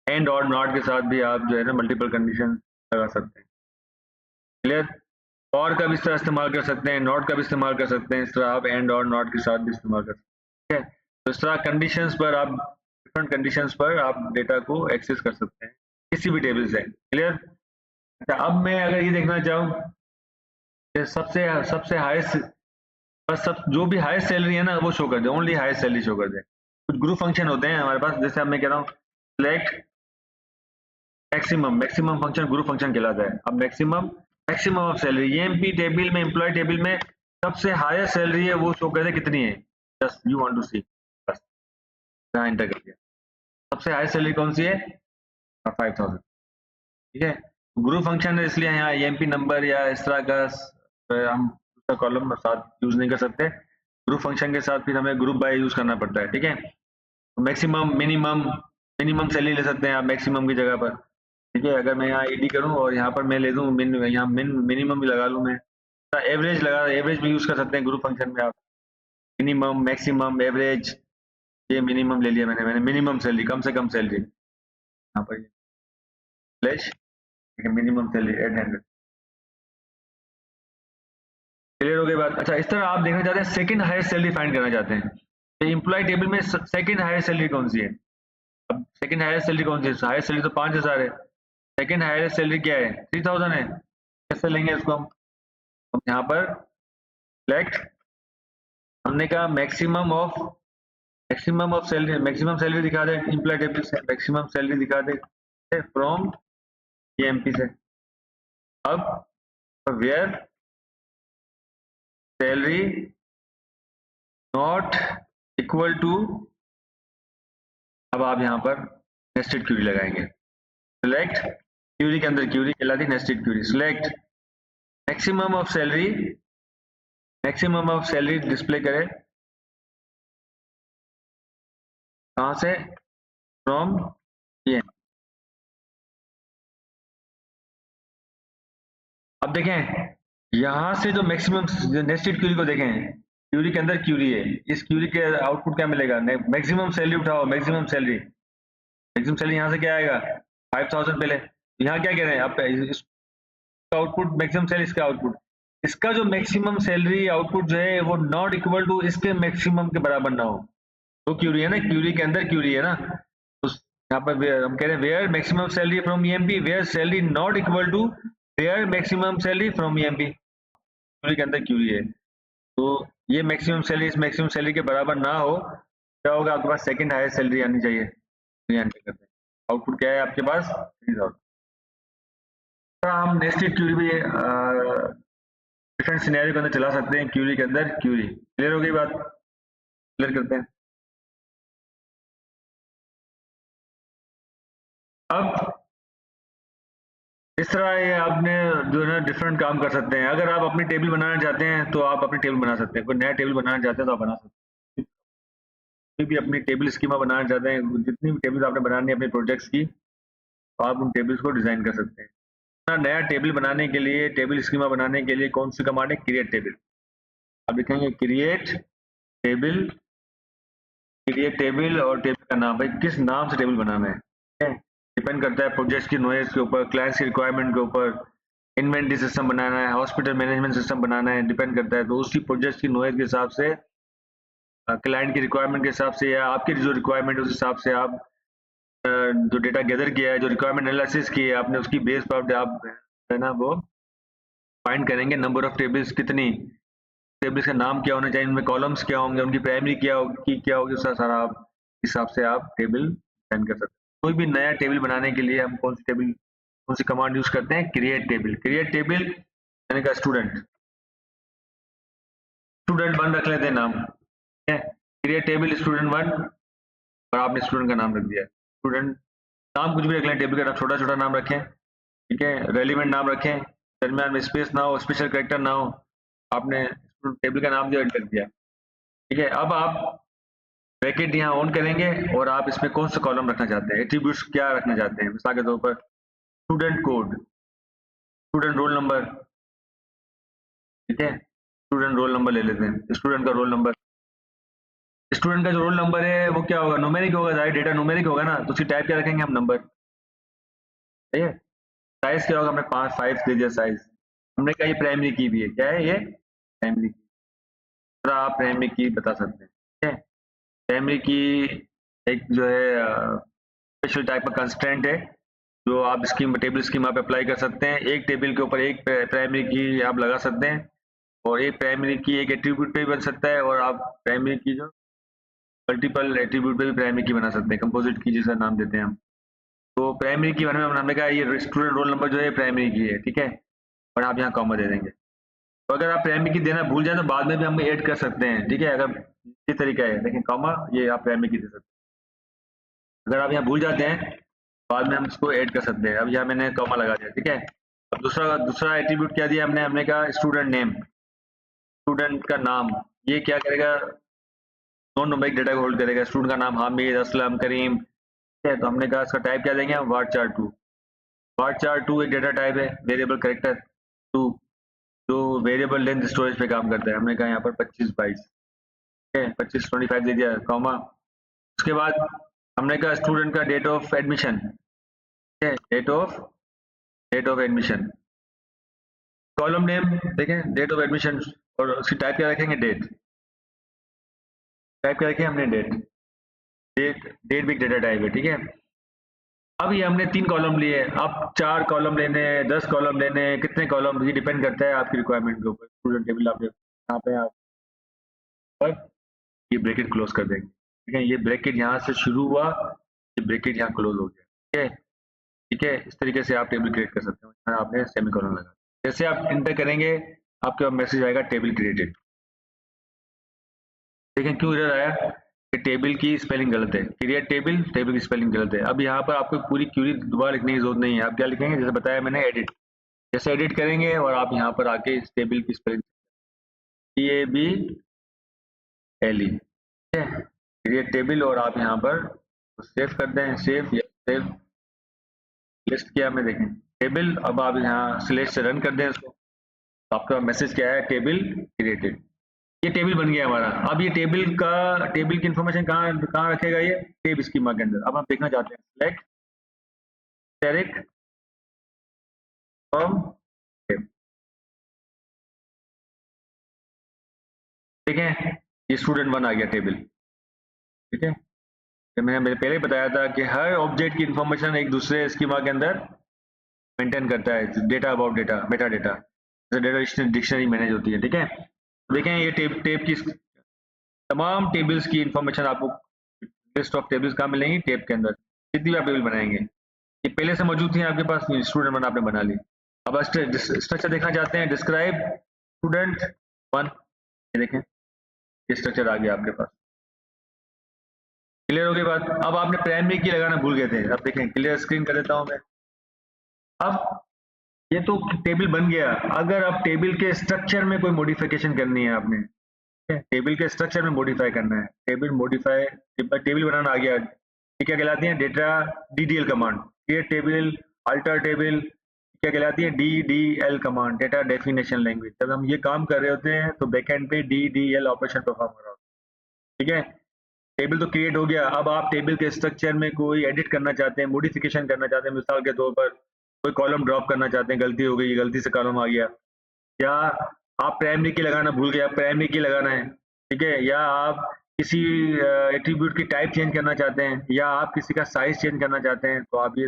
एंड और नॉट के साथ भी आप जो है ना मल्टीपल कंडीशन लगा सकते हैं। क्लियर? और का भी इस तरह इस्तेमाल कर सकते हैं, नॉट का भी इस्तेमाल कर सकते हैं, इस तरह आप एंड और नॉट के साथ भी इस्तेमाल कर सकते हैं। ठीक है, तो इस तरह कंडीशंस पर आप डिफरेंट कंडीशंस पर आप डेटा को एक्सेस कर सकते हैं किसी भी टेबल से। क्लियर? अच्छा, अब मैं अगर ये देखना चाहूँ सबसे सबसे हाईएस्ट, बस सब जो भी हाईएस्ट सैलरी है ना वो शो कर दे, ओनली हाईएस्ट सैलरी शो कर दे। कुछ ग्रुप फंक्शन होते हैं हमारे पास, जैसे अब मैं कह रहा हूँ select maximum, maximum function group function कहलाता है। अब maximum, maximum of salary, MP table में, एम्प्लॉय टेबल में सबसे हाईएस्ट सैलरी है वो शो कर दे कितनी है, जस्ट यू वांट टू सी, बस यहाँ एंटर कर दिया। सबसे हाईएस्ट सैलरी कौन सी है? 5000। ठीक है, ग्रुप फंक्शन है इसलिए यहाँ एमपी नंबर या इस तरह का हम दूसरा कॉलम साथ यूज नहीं कर सकते। ग्रुप फंक्शन के साथ फिर हमें ग्रुप बाय यूज करना पड़ता है। ठीक है, मैक्सिमम, मिनिमम, मिनिमम सैलरी ले सकते हैं आप मैक्सिमम की जगह पर। ठीक है, अगर मैं यहाँ एडी करूँ और यहाँ पर मैं ले दूँ यहाँ मिनिमम भी लगा लूँ मैं, एवरेज लगा, एवरेज भी यूज कर सकते हैं ग्रुप फंक्शन में आप। मिनिमम, मैक्सिमम, एवरेज, ये मिनिमम ले लिया मैंने मिनिमम सैलरी, कम से कम सैलरी यहाँ पर स्लैश मिनिमम सैलरी 800। क्लियर हो गई बात? अच्छा, इस तरह आप देखना चाहते हैं सेकंड हाईएस्ट सैलरी फाइंड करना चाहते हैं, तो एम्प्लॉय टेबल में सेकंड हाईएस्ट सैलरी कौन सी है? अब सेकंड हाईएस्ट सैलरी कौन सी है? हाईएस्ट सैलरी तो 5000 है, सेकंड हाईएस्ट सैलरी क्या है? 3000 है। कैसे लेंगे इसको हम यहाँ पर सिलेक्ट, हमने कहा maximum of salary, maximum salary दिखा दे एम्प्लॉय टेबल से, मैक्सिमम सैलरी दिखा दे फ्रॉम एमपी से। अब where salary not equal to, अब आप यहाँ पर नेस्टेड क्यूरी लगाएंगे। सिलेक्ट, क्यूरी के अंदर क्यूरी कहलाती है nested query. Select maximum of salary, maximum of salary display करे कहां से? फ्रॉम ये। अब देखें यहां से जो मैक्सिमम नेस्टेड क्यूरी को देखें, क्यूरी के अंदर क्यूरी है, इस क्यूरी के आउटपुट क्या मिलेगा? मैक्सिमम सैलरी उठाओ, मैक्सिमम सैलरी, मैक्सिमम सैलरी यहाँ से क्या आएगा? 5000 पहले। यहाँ क्या कह रहे हैं आप? इसका आउटपुट मैक्सिमम सैलरी, इसका आउटपुट, इसका जो मैक्सिमम सैलरी आउटपुट जो है वो नॉट इक्वल टू इसके मैक्सिमम के बराबर ना हो। तो क्यूरी है ना, क्यूरी के अंदर क्यूरी है ना, तो यहाँ पर हम कह रहे हैं where maximum salary from EMP, where salary not equal to where maximum salary from EMP. Query के अंदर क्यूरी है, तो ये मैक्सिमम सैलरी इस मैक्सिमम सैलरी के बराबर ना हो, क्या होगा? आपके पास सेकंड हाईएस्ट सैलरी आनी चाहिए। आउटपुट क्या है आपके पास? 3000। हम नेस्टेड क्यूरी भी डिफरेंट सिनेरियो के अंदर चला सकते हैं, क्यूरी के अंदर क्यूरी। क्लियर हो गई बात? क्लियर करते हैं। अब इस तरह ये आपने जो है ना डिफरेंट काम कर सकते हैं। अगर आप अपनी टेबल बनाना चाहते हैं तो आप अपनी टेबल बना सकते हैं, कोई नया टेबल बनाना चाहते हैं तो आप बना सकते हैं। कोई भी अपनी टेबल स्कीमा बनाना चाहते हैं, जितनी भी टेबल्स आपने बनानी है अपने प्रोजेक्ट्स की, तो आप उन टेबल्स को डिजाइन कर सकते हैं। नया टेबल बनाने के लिए, टेबल स्कीमा बनाने के लिए कौन सी कमांड है? Create table. आप लिखेंगे क्रिएट टेबल, क्रिएट टेबल और टेबल का नाम, भाई किस नाम से टेबल बनाना है डिपेंड करता है प्रोजेक्ट की नॉइज के ऊपर, क्लाइंट्स की रिक्वायरमेंट के ऊपर। इन्वेंटरी सिस्टम बनाना है, हॉस्पिटल मैनेजमेंट सिस्टम बनाना है, डिपेंड करता है। तो उसी प्रोजेक्ट की नॉइज के हिसाब से, क्लाइंट की रिक्वायरमेंट के हिसाब से, या आपकी जो रिक्वायरमेंट है उस हिसाब से आप जो डेटा गैदर किया है, जो रिक्वायरमेंट एनालिसिस की है आपने, उसकी बेस पर आप है ना वो फाइंड करेंगे नंबर ऑफ टेबल्स कितनी, टेबल्स का नाम क्या होना चाहिए, उनमें कॉलम्स क्या होंगे, उनकी प्राइमरी क्या होगी, क्या होगी, उसका सारा आप हिसाब से आप टेबल डिजाइन कर सकते हैं। कोई भी नया टेबल बनाने के लिए हम कौन सी टेबल, कौन सी कमांड यूज करते हैं? Create table. क्रिएट टेबल यानी का स्टूडेंट, स्टूडेंट 1 रख लेते हैं नाम, ठीक है। क्रिएट टेबल स्टूडेंट 1 और आपने स्टूडेंट का नाम रख दिया। स्टूडेंट नाम कुछ भी रख लें, टेबल का नाम छोटा छोटा नाम रखें, ठीक है, रेलिवेंट नाम रखें, दरमियान में स्पेस ना हो, स्पेशल कैरेक्टर ना हो, आपने टेबल का नाम जो रख दिया, ठीक है। अब आप ब्रैकेट यहाँ ऑन करेंगे और आप इसमें कौन सा कॉलम रखना चाहते हैं, एट्रीब्यूट्स क्या रखना चाहते हैं। मिसाल के तौर पर student code, student roll number, ठीक है, स्टूडेंट रोल नंबर ले लेते हैं, स्टूडेंट का रोल नंबर, स्टूडेंट का जो रोल नंबर है वो क्या होगा, न्यूमेरिक होगा, जाहिर डेटा न्यूमेरिक होगा ना, तो उसकी टाइप क्या रखेंगे हम, नंबर। ठीक है। साइज क्या होगा, हमने 5 दे दिया साइज। हमने कहा ये प्राइमरी की भी है, क्या है ये, प्राइमरी की। आप प्राइमरी की बता सकते हैं। ठीक है। प्राइमरी की एक जो है स्पेशल टाइप का कंस्ट्रेंट है, जो आप स्कीम टेबल स्कीम आप अप्लाई कर सकते हैं। एक टेबल के ऊपर एक प्राइमरी की आप लगा सकते हैं, और एक प्राइमरी की एक एट्रीब्यूट पे भी बन सकता है, और आप प्राइमरी की जो मल्टीपल एट्रीब्यूट पे भी प्राइमरी की बना सकते हैं, कंपोजिट की जिसका नाम देते हैं हम। तो प्राइमरी की बनने में हमने कहा ये स्टूडेंट रोल नंबर जो है प्राइमरी की है। ठीक है। और आप यहाँ कॉमा दे देंगे। तो अगर आप प्राइमरी की देना भूल जाए तो बाद में भी हम ऐड कर सकते हैं। ठीक है। अगर ये तरीका है, लेकिन कॉमा ये आप प्राइमरी की दे सकते हैं। अगर आप यहाँ भूल जाते हैं बाद में हम इसको ऐड कर सकते हैं। अब यहाँ मैंने कॉमा लगा दिया। ठीक है। अब दूसरा दूसरा एट्रीब्यूट क्या दिया हमने कहा स्टूडेंट नेम, स्टूडेंट का नाम। ये क्या करेगा, नॉन न्यूमेरिक डेटा को होल्ड करेगा। स्टूडेंट का नाम हामिद, असलम, करीम। ठीक है। तो हमने कहा इसका टाइप क्या देंगे हम, varchar2। varchar2 एक डेटा टाइप है, वेरिएबल कैरेक्टर 2, जो वेरिएबल लेंथ स्टोरेज पे काम करता है। हमने कहा यहाँ पर 25 बाइट्स। ठीक है। 25 25 दे दिया, कॉमा। उसके बाद हमने कहा स्टूडेंट का डेट ऑफ एडमिशन। ठीक है। Date of admission, column name देखें, डेट ऑफ एडमिशन, और उसकी टाइप क्या रखेंगे, डेट। टाइप क्या रखें हमने, डेट। डेट भी डेटा टाइप है। ठीक है। अब ये हमने 3 कॉलम लिए, अब 4 कॉलम लेने हैं, 10 कॉलम लेने हैं, कितने कॉलम, ये डिपेंड करता है आपकी रिक्वायरमेंट के ऊपर। स्टूडेंट टेबल आप यहाँ पे आप पर ये ब्रैकेट क्लोज कर देंगे। ठीक है। ये ब्रैकेट यहाँ से शुरू हुआ, ये ब्रैकेट यहाँ क्लोज हो गया। ठीक है। ठीक है। इस तरीके से आप टेबल क्रिएट कर सकते हो। यहाँ आपने सेमीकोलन लगा, जैसे आप इंटर करेंगे आपके पास मैसेज आएगा टेबल क्रिएटेड। देखें क्यों एरर आया, कि टेबल की स्पेलिंग गलत है, क्रिएट टेबल, टेबल की स्पेलिंग गलत है। अब यहाँ पर आपको पूरी क्यूरी दोबारा लिखने की जरूरत नहीं है। आप क्या लिखेंगे, जैसे बताया मैंने, एडिट। जैसे एडिट करेंगे और आप यहाँ पर आके इस टेबल की स्पेलिंग TABLE, ठीक है, क्रिएट टेबल, और आप यहाँ पर सेव कर दें, सेव या सेव लिस्ट किया हमने, देखें टेबल। अब आप यहाँ स्लैश से रन कर दें इसको, तो आपका मैसेज क्या है, टेबल क्रिएटेड। ये टेबल बन गया हमारा। अब ये टेबल की इंफॉर्मेशन कहाँ कहाँ रखेगा, ये टेब स्कीमा के अंदर। अब हम देखना चाहते हैं, सिलेक्ट डायरेक्ट फ्रॉम टेब। ठीक है। ये स्टूडेंट 1 आ गया टेबल। ठीक है। तो मैंने पहले ही बताया था कि हर ऑब्जेक्ट की इंफॉर्मेशन एक दूसरे स्कीमा के अंदर मेंटेन करता है, data about data, Meta data, data dictionary manage होती है। ठीक है। देखें ये टेब की तमाम टेबल्स की इंफॉर्मेशन आपको, लिस्ट ऑफ टेबल्स कहाँ मिलेंगी, टेब के अंदर। जितनी भी आप टेबल बनाएंगे ये पहले से मौजूद थी आपके पास, स्टूडेंट 1 आपने बना ली। अब स्ट्रक्चर देखना चाहते हैं, डिस्क्राइब स्टूडेंट 1। ये देखें ये स्ट्रक्चर आ गया आपके पास। क्लियर हो गई बात। अब आपने प्राइमरी की लगाना भूल गए थे, अब देखें क्लियर स्क्रीन कर देता हूं मैं। अब ये तो टेबल बन गया। अगर आप टेबल के स्ट्रक्चर में कोई मॉडिफिकेशन करनी है आपने, टेबल के स्ट्रक्चर में मॉडिफाई करना है, टेबल मॉडिफाई, टेबल बनाना आ गया, ये क्या कहलाती है, डेटा DDL कमांड। ये टेबल अल्टर टेबल क्या कहलाती है, DDL command, data definition language. जब हम ये काम कर रहे होते हैं तो बैकएंड पे DDL ऑपरेशन परफॉर्म हो रहा होता है। ठीक है। टेबल तो क्रिएट हो गया। अब आप टेबल के स्ट्रक्चर में कोई एडिट करना चाहते हैं, मॉडिफिकेशन करना चाहते हैं, मिसाल के तौर पर कोई कॉलम ड्रॉप करना चाहते हैं, गलती हो गई, गलती से कॉलम आ गया, या आप प्राइमरी की लगाना भूल गए, आप प्राइमरी की लगाना है। ठीक है। या आप किसी एट्रीब्यूट की टाइप चेंज करना चाहते हैं, या आप किसी का साइज चेंज करना चाहते हैं, तो आप ये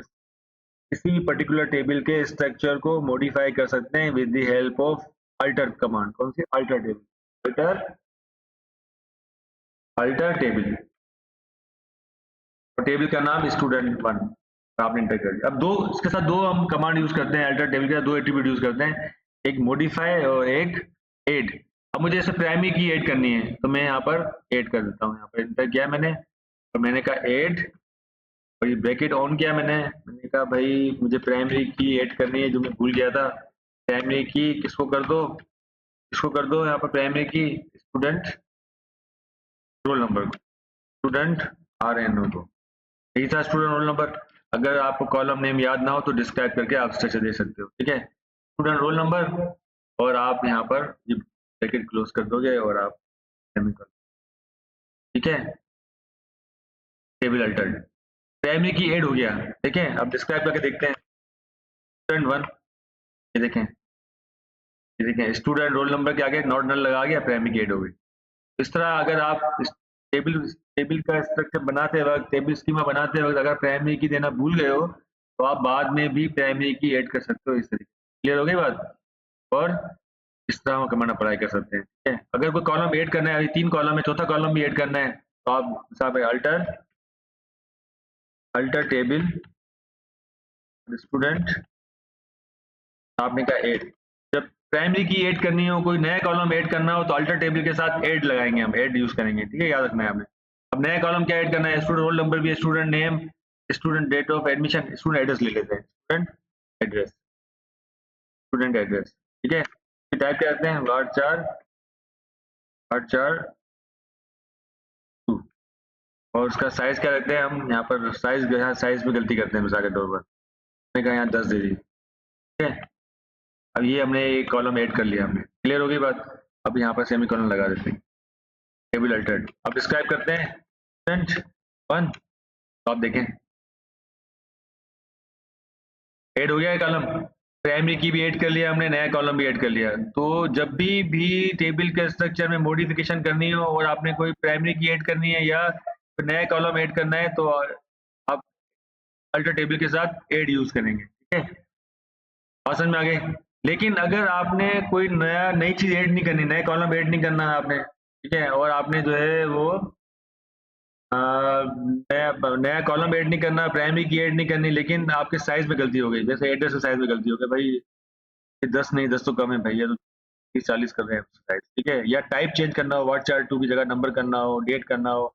किसी पर्टिकुलर टेबल के स्ट्रक्चर को मॉडिफाई कर सकते हैं with the help of alter command. कौन सी, अल्टर टेबल, अल्टर टेबल, और टेबल का नाम स्टूडेंट 1 आपने एंटर कर दिया। अब दो, इसके साथ दो हम कमांड यूज करते हैं, अल्टर टेबल के साथ दो एट्रीब्यूट यूज करते हैं, एक मॉडिफाई और एक ऐड। अब मुझे इसे प्राइमरी की ऐड करनी है, तो मैं यहाँ पर ऐड कर देता हूँ। यहाँ पर एंटर किया मैंने, और मैंने कहा ऐड, और ये ब्रैकेट ऑन किया मैंने कहा भाई मुझे प्राइमरी की ऐड करनी है, जो मैं भूल गया था। प्राइमरी की किसको कर दो, किसको कर दो यहाँ पर प्राइमरी की, स्टूडेंट रोल नंबर को, स्टूडेंट RNO को। यही था स्टूडेंट रोल नंबर। अगर आपको कॉलम नेम याद ना हो तो डिस्क्राइब करके आप स्ट्रक्चर दे सकते हो। ठीक है। स्टूडेंट रोल नंबर, और आप यहाँ पर ये ब्रैकेट क्लोज कर दोगे और आप ठीक है, टेबल अल्टर्ड। प्राइमरी की ऐड हो गया, ठीक है। अब डिस्क्राइब करके देखते हैं। स्टूडेंट वन, ये देखें स्टूडेंट रोल नंबर के आगे नॉट नल लगा गया, प्राइमरी की ऐड हो गई। इस तरह अगर आप इस टेबल टेबल का स्ट्रक्चर बनाते वक्त, टेबल स्कीमा बनाते वक्त अगर प्राइमरी की देना भूल गए हो तो आप बाद में भी प्राइमरी की ऐड कर सकते हो इस तरीके। क्लियर हो गई बात? और इस तरह हम कमांड अप्लाई कर सकते हैं, ठीक है। अगर कोई कॉलम ऐड करना है, अभी 3 कॉलम है, चौथा कॉलम भी ऐड करना है, तो आप साहब अल्टर अल्टर टेबल स्टूडेंट, आपने कहा ऐड। जब प्राइमरी की ऐड करनी हो, कोई नया कॉलम ऐड करना हो, तो अल्टर टेबल के साथ ऐड लगाएंगे, हम ऐड यूज करेंगे, ठीक है, याद रखना है आपने। अब नया कॉलम क्या ऐड करना है? स्टूडेंट रोल नंबर भी है, student name, student date of admission, student address ले लेते हैं, स्टूडेंट एड्रेस, स्टूडेंट एड्रेस, ठीक है। फिर टाइप करते हैं वार्ड 4 2, और उसका साइज क्या रखते हैं हम यहाँ पर? साइज में गलती करते हैं, मिसाल के तौर पर मैंने कहा यहाँ 10 दे दी, ठीक है। अब ये हमने एक कॉलम ऐड कर लिया हमने, क्लियर हो गई बात। अब यहाँ पर सेमी कॉलम लगा देते हैं, टेबल अल्टर्ड। अब डिस्क्राइब करते हैं स्टूडेंट 1, तो आप देखें ऐड हो गया है कॉलम, प्राइमरी की भी ऐड कर लिया हमने, नया कॉलम भी ऐड कर लिया। तो जब भी टेबल के स्ट्रक्चर में मॉडिफिकेशन करनी हो और आपने कोई प्राइमरी की ऐड करनी है या नया कॉलम ऐड करना है, तो आप अल्टर टेबल के साथ ऐड यूज करेंगे, ठीक है। बात समझ में आ गई? लेकिन अगर आपने कोई नई चीज ऐड नहीं करनी, नया कॉलम ऐड नहीं करना है आपने, ठीक है, और आपने जो है वो नया कॉलम ऐड नहीं करना, प्राइमरी की ऐड नहीं करनी, लेकिन आपके साइज में गलती हो गई, जैसे एड्रेस के साइज में गलती हो गई, भाई ये 10 नहीं, 10 तो कम है भाई, ये तो 30-40 कर रहे हैं साइज, ठीक है। या टाइप चेंज करना हो, वार्ड 4 2 की जगह नंबर करना हो, डेट करना हो,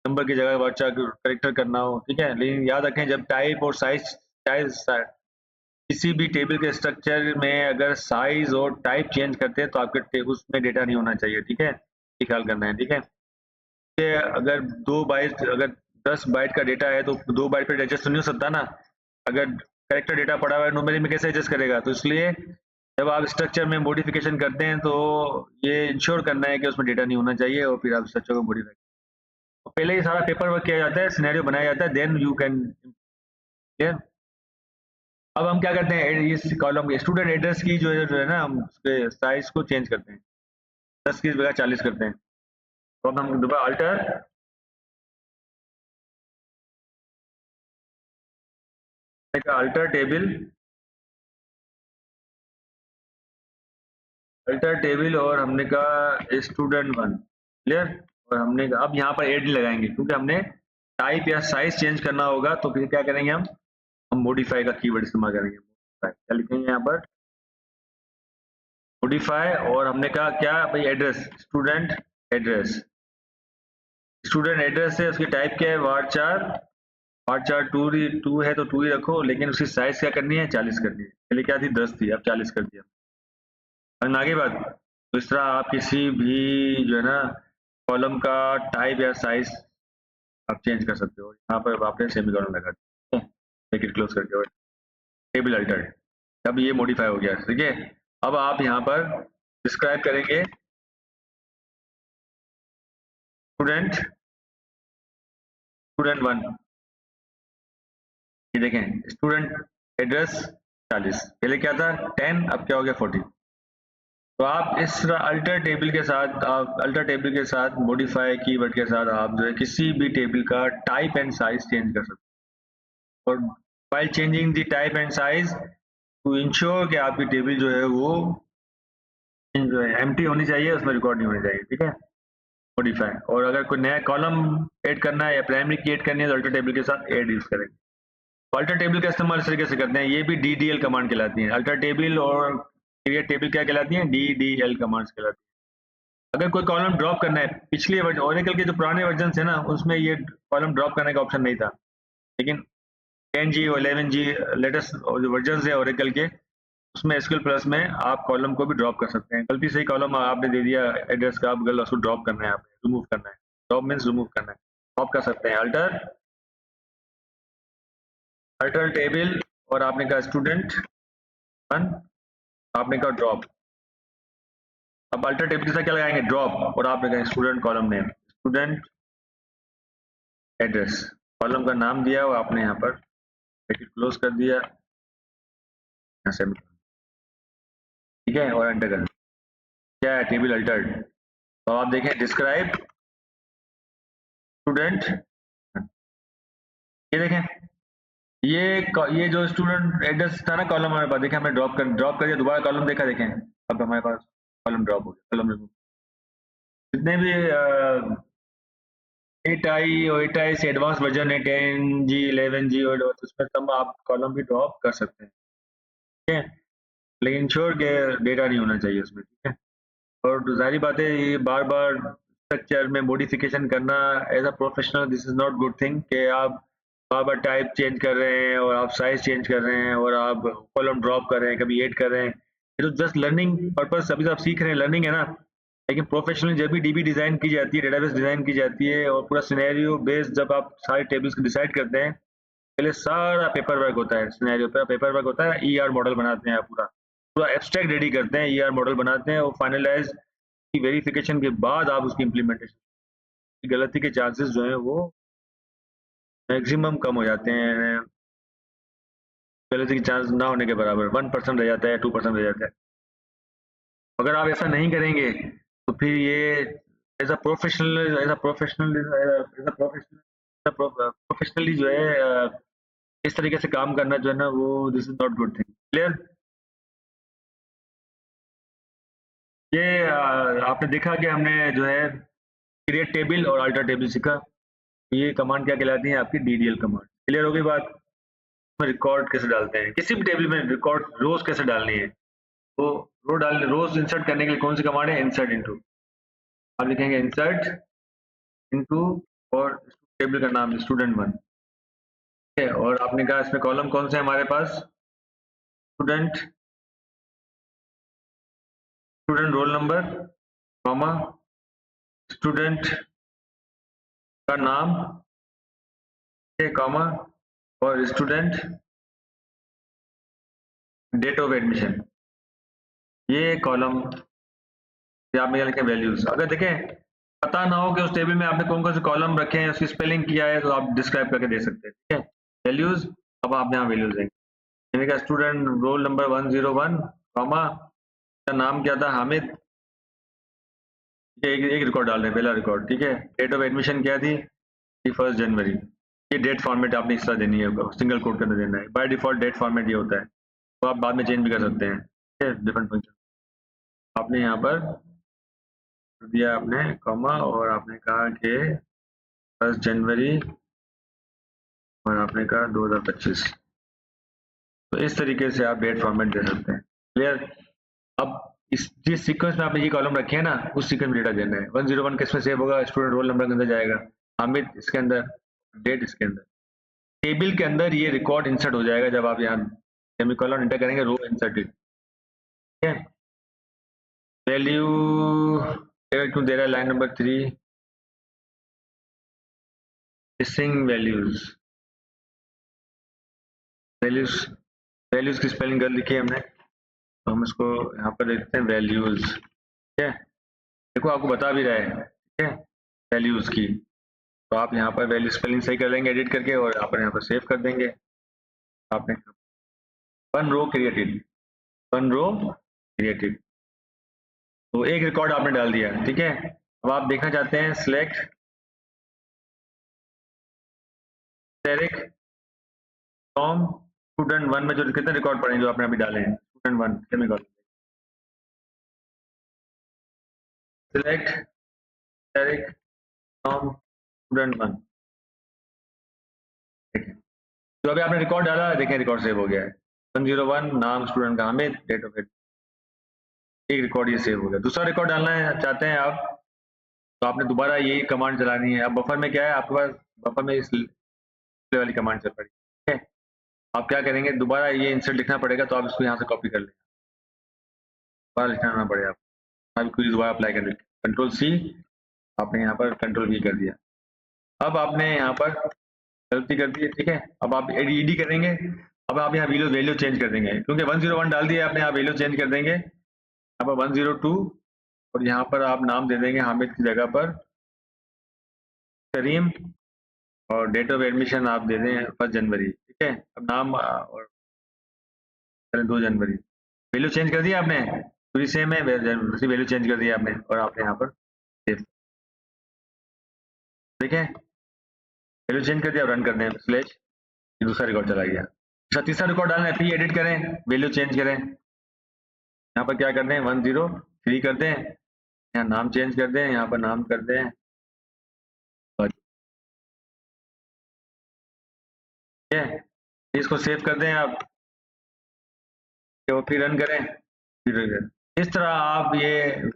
नंबर की जगह वार्ड 4 करेक्टर करना हो, ठीक है। लेकिन याद रखें जब टाइप और साइज किसी भी टेबल के स्ट्रक्चर में अगर साइज और टाइप चेंज करते हैं तो आपके उसमें डेटा नहीं होना चाहिए, ठीक है, ये ख्याल करना है, ठीक है। अगर 2 बाइट, अगर 10 बाइट का डेटा है तो 2 बाइट पर एडजस्ट नहीं हो सकता ना। अगर करेक्टर डेटा पड़ा हुआ है न्यूमेरिक में, कैसे एडजस्ट करेगा? तो इसलिए जब आप स्ट्रक्चर में मॉडिफिकेशन करते हैं तो ये इंश्योर करना है कि उसमें डेटा नहीं होना चाहिए, और फिर आप स्ट्रक्चर को मॉडिफाई, तो पहले ही सारा पेपर वर्क किया जाता है, सिनेरियो बनाया जाता है, देन यू कैन। क्लियर? अब हम क्या करते हैं, इस कॉलम के स्टूडेंट एड्रेस की जो है ना, हम उसके साइज को चेंज करते हैं, 10 की जगह 40 करते हैं। तो अब हम दोबारा अल्टर टेबल और हमने कहा स्टूडेंट 1, क्लियर। और हमने कहा अब यहाँ पर एड नहीं लगाएंगे क्योंकि हमने टाइप या साइज चेंज करना होगा, तो फिर क्या करेंगे हम मॉडिफाई का कीवर्ड इस्तेमाल करेंगे। क्या लिखेंगे यहाँ पर? मॉडिफाई, और हमने कहा क्या भाई? एड्रेस, एड्रेस स्टूडेंट एड्रेस है, उसकी टाइप क्या है? वार्ड 4 2 है तो 2 ही रखो, लेकिन उसकी साइज क्या करनी है? 40 करनी है। पहले क्या थी? 10 थी, अब 40 कर दिया। समझ में आगे बात? तो इस तरह आप किसी भी जो है ना कॉलम का टाइप या साइज आप चेंज कर सकते हो। यहाँ पर आपने सेमीकोलन लगा दिया, ठीक है, क्लोज करके टेबल अल्टर्ड। अब ये मॉडिफाई हो गया, ठीक है। अब आप यहाँ पर डिस्क्राइब करेंगे स्टूडेंट 1, ये देखें स्टूडेंट एड्रेस 40, पहले क्या था 10, अब क्या हो गया 40। तो आप इस अल्टर टेबल के साथ, आप अल्टर टेबल के साथ मॉडिफाई कीवर्ड के साथ आप जो है किसी भी टेबल का टाइप एंड साइज चेंज कर सकते हैं। और while changing the type and size to ensure कि आपकी टेबल जो है वो जो है एम्प्टी होनी चाहिए, उसमें रिकॉर्ड नहीं होनी चाहिए, ठीक है। मॉडिफाई, और अगर कोई नया कॉलम ऐड करना है या प्राइमरी की ऐड करनी है तो अल्टर टेबल के साथ ऐड यूज करेंगे। तो अल्टर टेबल का इस्तेमाल इस तरीके से करते हैं, ये भी DDL कमांड कहलाती है। अल्टर टेबल और क्रिएट टेबल क्या कहलाती है? DDL कमांड्स कहलाती है। अगर कोई कॉलम ड्रॉप करना है, पिछले ओरेकल के जो पुराने वर्जन है ना, उसमें ये कॉलम ड्रॉप करने का ऑप्शन नहीं था, लेकिन 10G और 11G लेटेस्ट जो वर्जन है ओरेकल के, उसमें एसक्यूएल प्लस में आप कॉलम को भी ड्रॉप कर सकते हैं। गलती से ही कॉलम आपने दे दिया एड्रेस का, आप गलत उसको ड्रॉप करना है, आपने रिमूव करना है। ड्रॉप मीन्स रिमूव करना है, ड्रॉप कर सकते हैं। अल्टर टेबल और आपने कहा स्टूडेंट 1, आपने कहा ड्रॉप। अब अल्टर टेबल के साथ क्या लगाएंगे? ड्रॉप, और आपने कहा student column name, student address, column का नाम दिया और आपने यहाँ पर ब्रैकेट क्लोज कर दिया, यहाँ से ठीक है, और एंटर कर, क्या है टेबल अल्टर्ड। तो आप देखें डिस्क्राइब स्टूडेंट, ये देखें, ये जो स्टूडेंट एड्रेस था ना कॉलम हमारे पास, देखें हमने ड्रॉप कर दिया, दोबारा कॉलम देखा, देखें अब हमारे पास कॉलम ड्रॉप हो गया, कॉलम रिमूव। जितने भी 8i और 8i से एडवांस वर्जन है 10G 11G और तो उसमें सब आप कॉलम भी ड्रॉप कर सकते हैं, ठीक है, लेकिन इंश्योर के डेटा नहीं होना चाहिए उसमें, ठीक है। और जाहिर बात है ये बार बार स्ट्रक्चर में मॉडिफिकेशन करना as a professional this is not good thing, कि आप बार बार टाइप चेंज कर रहे हैं और आप साइज चेंज कर रहे हैं और आप कॉलम ड्रॉप कर रहे हैं, कभी ऐड कर रहे हैं, ये तो जस्ट लर्निंग पर्पस, अभी तो आप सीख रहे हैं, लर्निंग है ना। लेकिन प्रोफेशनली जब भी डीबी डिजाइन की जाती है, डेटाबेस डिजाइन की जाती है और पूरा सिनेरियो बेस्ड जब आप सारे टेबल्स को डिसाइड करते हैं, पहले सारा पेपर वर्क होता है, सिनेरियो पे पेपर वर्क होता है, ईआर मॉडल बनाते हैं, पूरा पूरा एब्स्ट्रैक्ट रेडी करते हैं, ईआर मॉडल बनाते हैं और फाइनलाइज की वेरिफिकेशन के बाद आप उसकी इम्प्लीमेंटेशन की गलती के चांसेस जो है वो मैक्सिमम कम हो जाते हैं, गलती के चांस ना होने के बराबर 1% रह जाता है, 2% रह जाता है। अगर आप ऐसा नहीं करेंगे तो फिर ये प्रोफेशनली जो है इस तरीके से काम करना जो है ना वो this is not good thing, clear. ये आपने देखा कि हमने जो है क्रिएट टेबल और अल्टर टेबल सीखा, ये कमांड क्या कहलाती है आपकी डीडीएल कमांड, क्लियर हो गई बात। में रिकॉर्ड कैसे डालते हैं किसी भी टेबल में, रिकॉर्ड रोज कैसे डालनी है, तो रोज इंसर्ट करने के लिए कौन सी कमांड है, इंसर्ट इनटू, आप लिखेंगे इंसर्ट इनटू और टेबल का नाम स्टूडेंट 1, ठीक है, और आपने कहा इसमें कॉलम कौन से है हमारे पास, student, student roll number, comma, student का नाम, ठीक है, कॉमा, और स्टूडेंट डेट ऑफ एडमिशन, ये कॉलम या आप में लिखें वैल्यूज। अगर देखें पता ना हो कि उस टेबल में आपने कौन कौन से कॉलम रखे हैं, उसकी स्पेलिंग किया है, तो आप डिस्क्राइब करके दे सकते हैं, ठीक है, वैल्यूज। अब आप यहाँ वैल्यूज देंगे, मैंने कहा स्टूडेंट रोल नंबर 101, कॉमा, का नाम क्या था, हामिद, एक रिकॉर्ड डाल रहे हैं, पहला रिकॉर्ड, ठीक है, डेट ऑफ एडमिशन क्या थी, 1 जनवरी, ये डेट फॉर्मेट आपने इस तरह देनी है, सिंगल कोड के अंदर देना है, बाय डिफॉल्ट डेट फॉर्मेट ये होता है, तो आप बाद में चेंज भी कर सकते हैं, ठीक है, डिफरेंट फंक्शन। आपने यहाँ पर दिया आपने कॉमा और आपने कहा कि 1 जनवरी और आपने कहा 2025, तो इस तरीके से आप डेट फॉर्मेट दे सकते हैं, क्लियर। अब इस जिस सीक्वेंस में आपने ये कॉलम रखे हैं ना उस सीक्वेंस में डेटा देना है, 101 किस में सेव होगा, स्टूडेंट रोल नंबर के अंदर जाएगा, हामिद इसके अंदर, डेट इसके अंदर, टेबल के अंदर ये रिकॉर्ड इंसर्ट हो जाएगा जब आप यहाँ सेमीकोलन एंटर करेंगे, रो इंसर्टेड, ठीक है। वैल्यू क्यों दे रहा है, line number 3 missing values, values values की स्पेलिंग गलत लिखी है हमने, तो हम इसको यहाँ पर लिखते हैं वैल्यूज, ठीक है, देखो आपको बता भी रहा है, ठीक है, वैल्यूज की, तो आप यहाँ पर वैल्यू स्पेलिंग सही कर लेंगे एडिट करके और यहाँ पर सेव कर देंगे। आपने 1 रो क्रिएटेड, 1 रो क्रिएटेड, तो एक रिकॉर्ड आपने डाल दिया, ठीक है। अब आप देखना चाहते हैं सिलेक्ट डायरेक्ट फ्रॉम स्टूडेंट 1 में जो कितने रिकॉर्ड पड़े जो आपने अभी डाले हैं, student 1 semicolon, select direct from student 1, ठीक है, तो अभी आपने रिकॉर्ड डाला, देखें रिकॉर्ड सेव हो गया है, 101 नाम स्टूडेंट का हामिद, डेट ऑफ, एक रिकॉर्ड ये सेव हो गया। दूसरा रिकॉर्ड डालना है चाहते हैं आप, तो आपने दोबारा यही कमांड चलानी है। अब बफर में क्या है आपके पास, बफर में इस वाली कमांड चल पड़ी, ठीक है। आप क्या करेंगे, दोबारा ये इंसर्ट लिखना पड़ेगा, तो आप इसको यहाँ से कॉपी कर लें, दोबारा लिखना पड़ेगा आपको, आप क्वेरी दोबारा अप्लाई कर लें, कंट्रोल सी, आपने यहाँ पर कंट्रोल वी कर दिया। अब आपने यहाँ पर गलती कर दी है, ठीक है, अब आप ईडी करेंगे, अब आप यहाँ वैल्यू चेंज कर देंगे, क्योंकि 101 डाल दिया आपने, आप वैल्यू चेंज कर देंगे, यहाँ पर 102 और यहाँ पर आप नाम दे देंगे हामिद की जगह पर करीम, और डेट ऑफ एडमिशन आप दे दें 1 जनवरी, ठीक है। अब नाम और 2 जनवरी। वैल्यू चेंज कर दिया आपने, पूरी सेम है, वैल्यू चेंज कर दिया आपने और आपने यहाँ पर सेव, ठीक है। वैल्यू चेंज कर दिया, रन कर दें स्लैश, दूसरा रिकॉर्ड चला गया। अच्छा, तीसरा रिकॉर्ड डालना है, फिर एडिट करें, वैल्यू चेंज करें, यहाँ पर क्या कर दें 103 कर दें, यहाँ नाम चेंज कर दें, यहाँ पर नाम कर दें, ठीक है। इसको सेव कर दें आप, फिर रन करें, फिर run करें। इस तरह आप ये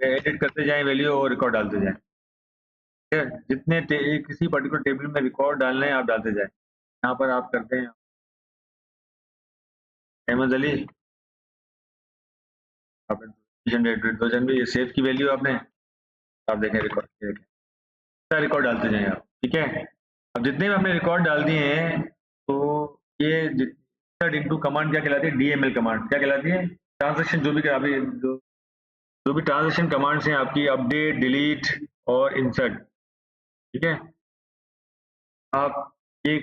एडिट करते जाएं वैल्यू और रिकॉर्ड डालते जाएं, ठीक है। जितने किसी पर्टिकुलर टेबल में रिकॉर्ड डालने हैं आप डालते जाएं। यहाँ पर आप करते हैं अहमद अली, आपने 2 जनवरी, ये सेव की वैल्यू आपने, आप देखें रिकॉर्ड, रिकॉर्ड डालते जाएं आप, ठीक है। अब जितने भी हमने रिकॉर्ड डाल दिए हैं, तो ये इंसर्ट कमांड क्या कहलाती है, डीएमएल कमांड क्या कहलाती है, ट्रांजेक्शन जो भी जो भी ट्रांजेक्शन कमांड्स हैं आपकी, अपडेट, डिलीट और इंसर्ट, ठीक है। आप ये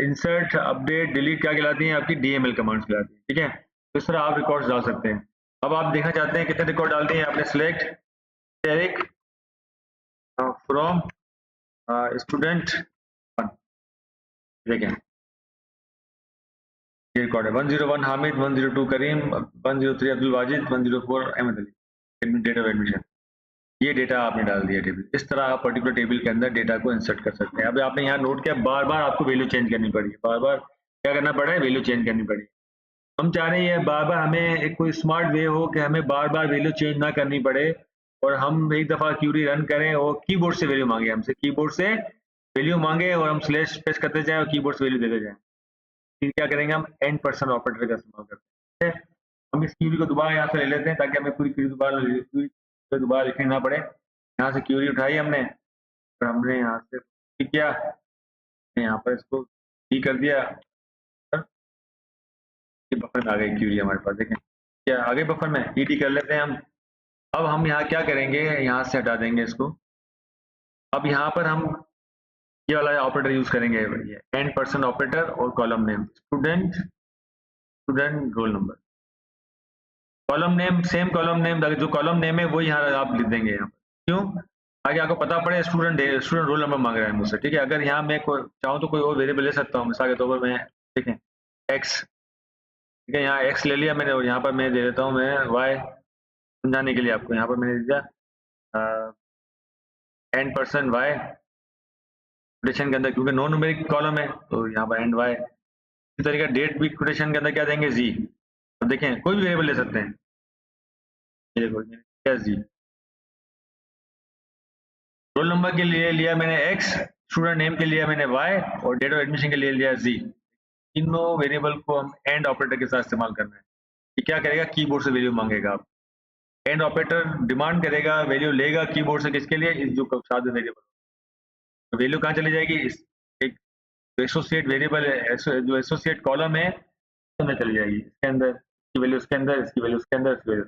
इंसर्ट, अपडेट, डिलीट क्या कहलाती हैं, आपकी डीएमएल कमांड्स कहलाती हैं, ठीक है। तो इस तरह आप रिकॉर्ड्स डाल सकते हैं। अब आप देखना चाहते हैं कितने रिकॉर्ड डालते हैं, आपने सिलेक्ट एरिक फ्रॉम स्टूडेंट, देखें ये रिकॉर्ड है 101 Hamid, 102 Karim, 103 Abdul Wajid, 104 Ahmed Ali, date of admission. ये डेटा आपने डाल दिया टेबल। इस तरह आप पर्टिकुलर टेबल के अंदर डेटा को इंसर्ट कर सकते हैं। अब आपने यहाँ नोट किया, बार बार आपको वैल्यू चेंज करनी पड़ी, बार बार क्या करना पड़ा है, वैल्यू चेंज करनी पड़ी। हम चाह रहे हैं बार बार हमें एक कोई स्मार्ट वे हो कि हमें बार बार वैल्यू चेंज ना करनी पड़े, और हम एक दफा क्यूरी रन करें और कीबोर्ड से वैल्यू मांगे, हमसे कीबोर्ड से वैल्यू मांगे और हम स्लैश प्रेस करते जाएं और कीबोर्ड से वैल्यू देते जाएं। फिर क्या करेंगे, हम एंड पर्सन ऑपरेटर का इस्तेमाल करते हैं। हम इस क्यूरी को दोबारा यहाँ से ले लेते हैं ताकि हमें पूरी क्यूरी दोबारा लिखनी ना पड़े। यहाँ से क्यूरी उठाई हमने, और हमने यहाँ से किया, यहाँ पर इसको डी कर दिया, बफर में आ गई क्यूरी हमारे पास, देखें क्या आगे बफर में ईडी कर लेते हैं हम। अब हम यहाँ क्या करेंगे, यहाँ से हटा देंगे इसको। अब यहाँ पर हम ये वाला ऑपरेटर यूज करेंगे, एंड पर्सन ऑपरेटर और column name, student, student roll number, column name same column name, जो कॉलम नेम है वो यहाँ आप लिख देंगे यहाँ पर। क्यों, आगे आपको पता पड़े स्टूडेंट स्टूडेंट रोल नंबर मांग रहा है मुझसे, ठीक है। अगर यहाँ मैं चाहूँ तो कोई और वेरिएबल ले सकता हूँ, मिसाल के तौर पर मैं देखें एक्स, ठीक है, यहाँ एक्स ले लिया मैंने, और यहाँ पर मैं दे देता हूँ मैं वाई, समझाने के लिए आपको यहाँ पर मैंने दे दिया एंड पर्सन वाई कोटेशन के अंदर, क्योंकि नॉन न्यूमेरिक कॉलम है तो यहाँ पर एंड वाई। इसी तरीके डेट भी कोटेशन के अंदर क्या देंगे, जी। अब देखें कोई भी वेरिएबल ले सकते हैं, ये देखो क्या जी, रोल नंबर के लिए लिया मैंने एक्स, स्टूडेंट नेम के लिए मैंने वाई, और डेट ऑफ एडमिशन के लिए लिया जी। तीनों वेरिएबल को हम एंड ऑपरेटर के साथ इस्तेमाल करना है। ये क्या करेगा, कीबोर्ड से वैल्यू मांगेगा। आप एंड ऑपरेटर डिमांड करेगा, वैल्यू लेगा कीबोर्ड से, किसके लिए, इस जो साथ वेरिएबल, तो वैल्यू कहाँ चली जाएगी, एक एसोसिएट वेरिएबल है, जो एसोसिएट कॉलम है उसमें चली जाएगी, इसके अंदर, इसकी वैल्यू इसके अंदर, इसकी वैल्यू इसके अंदर, इसकी वैल्यू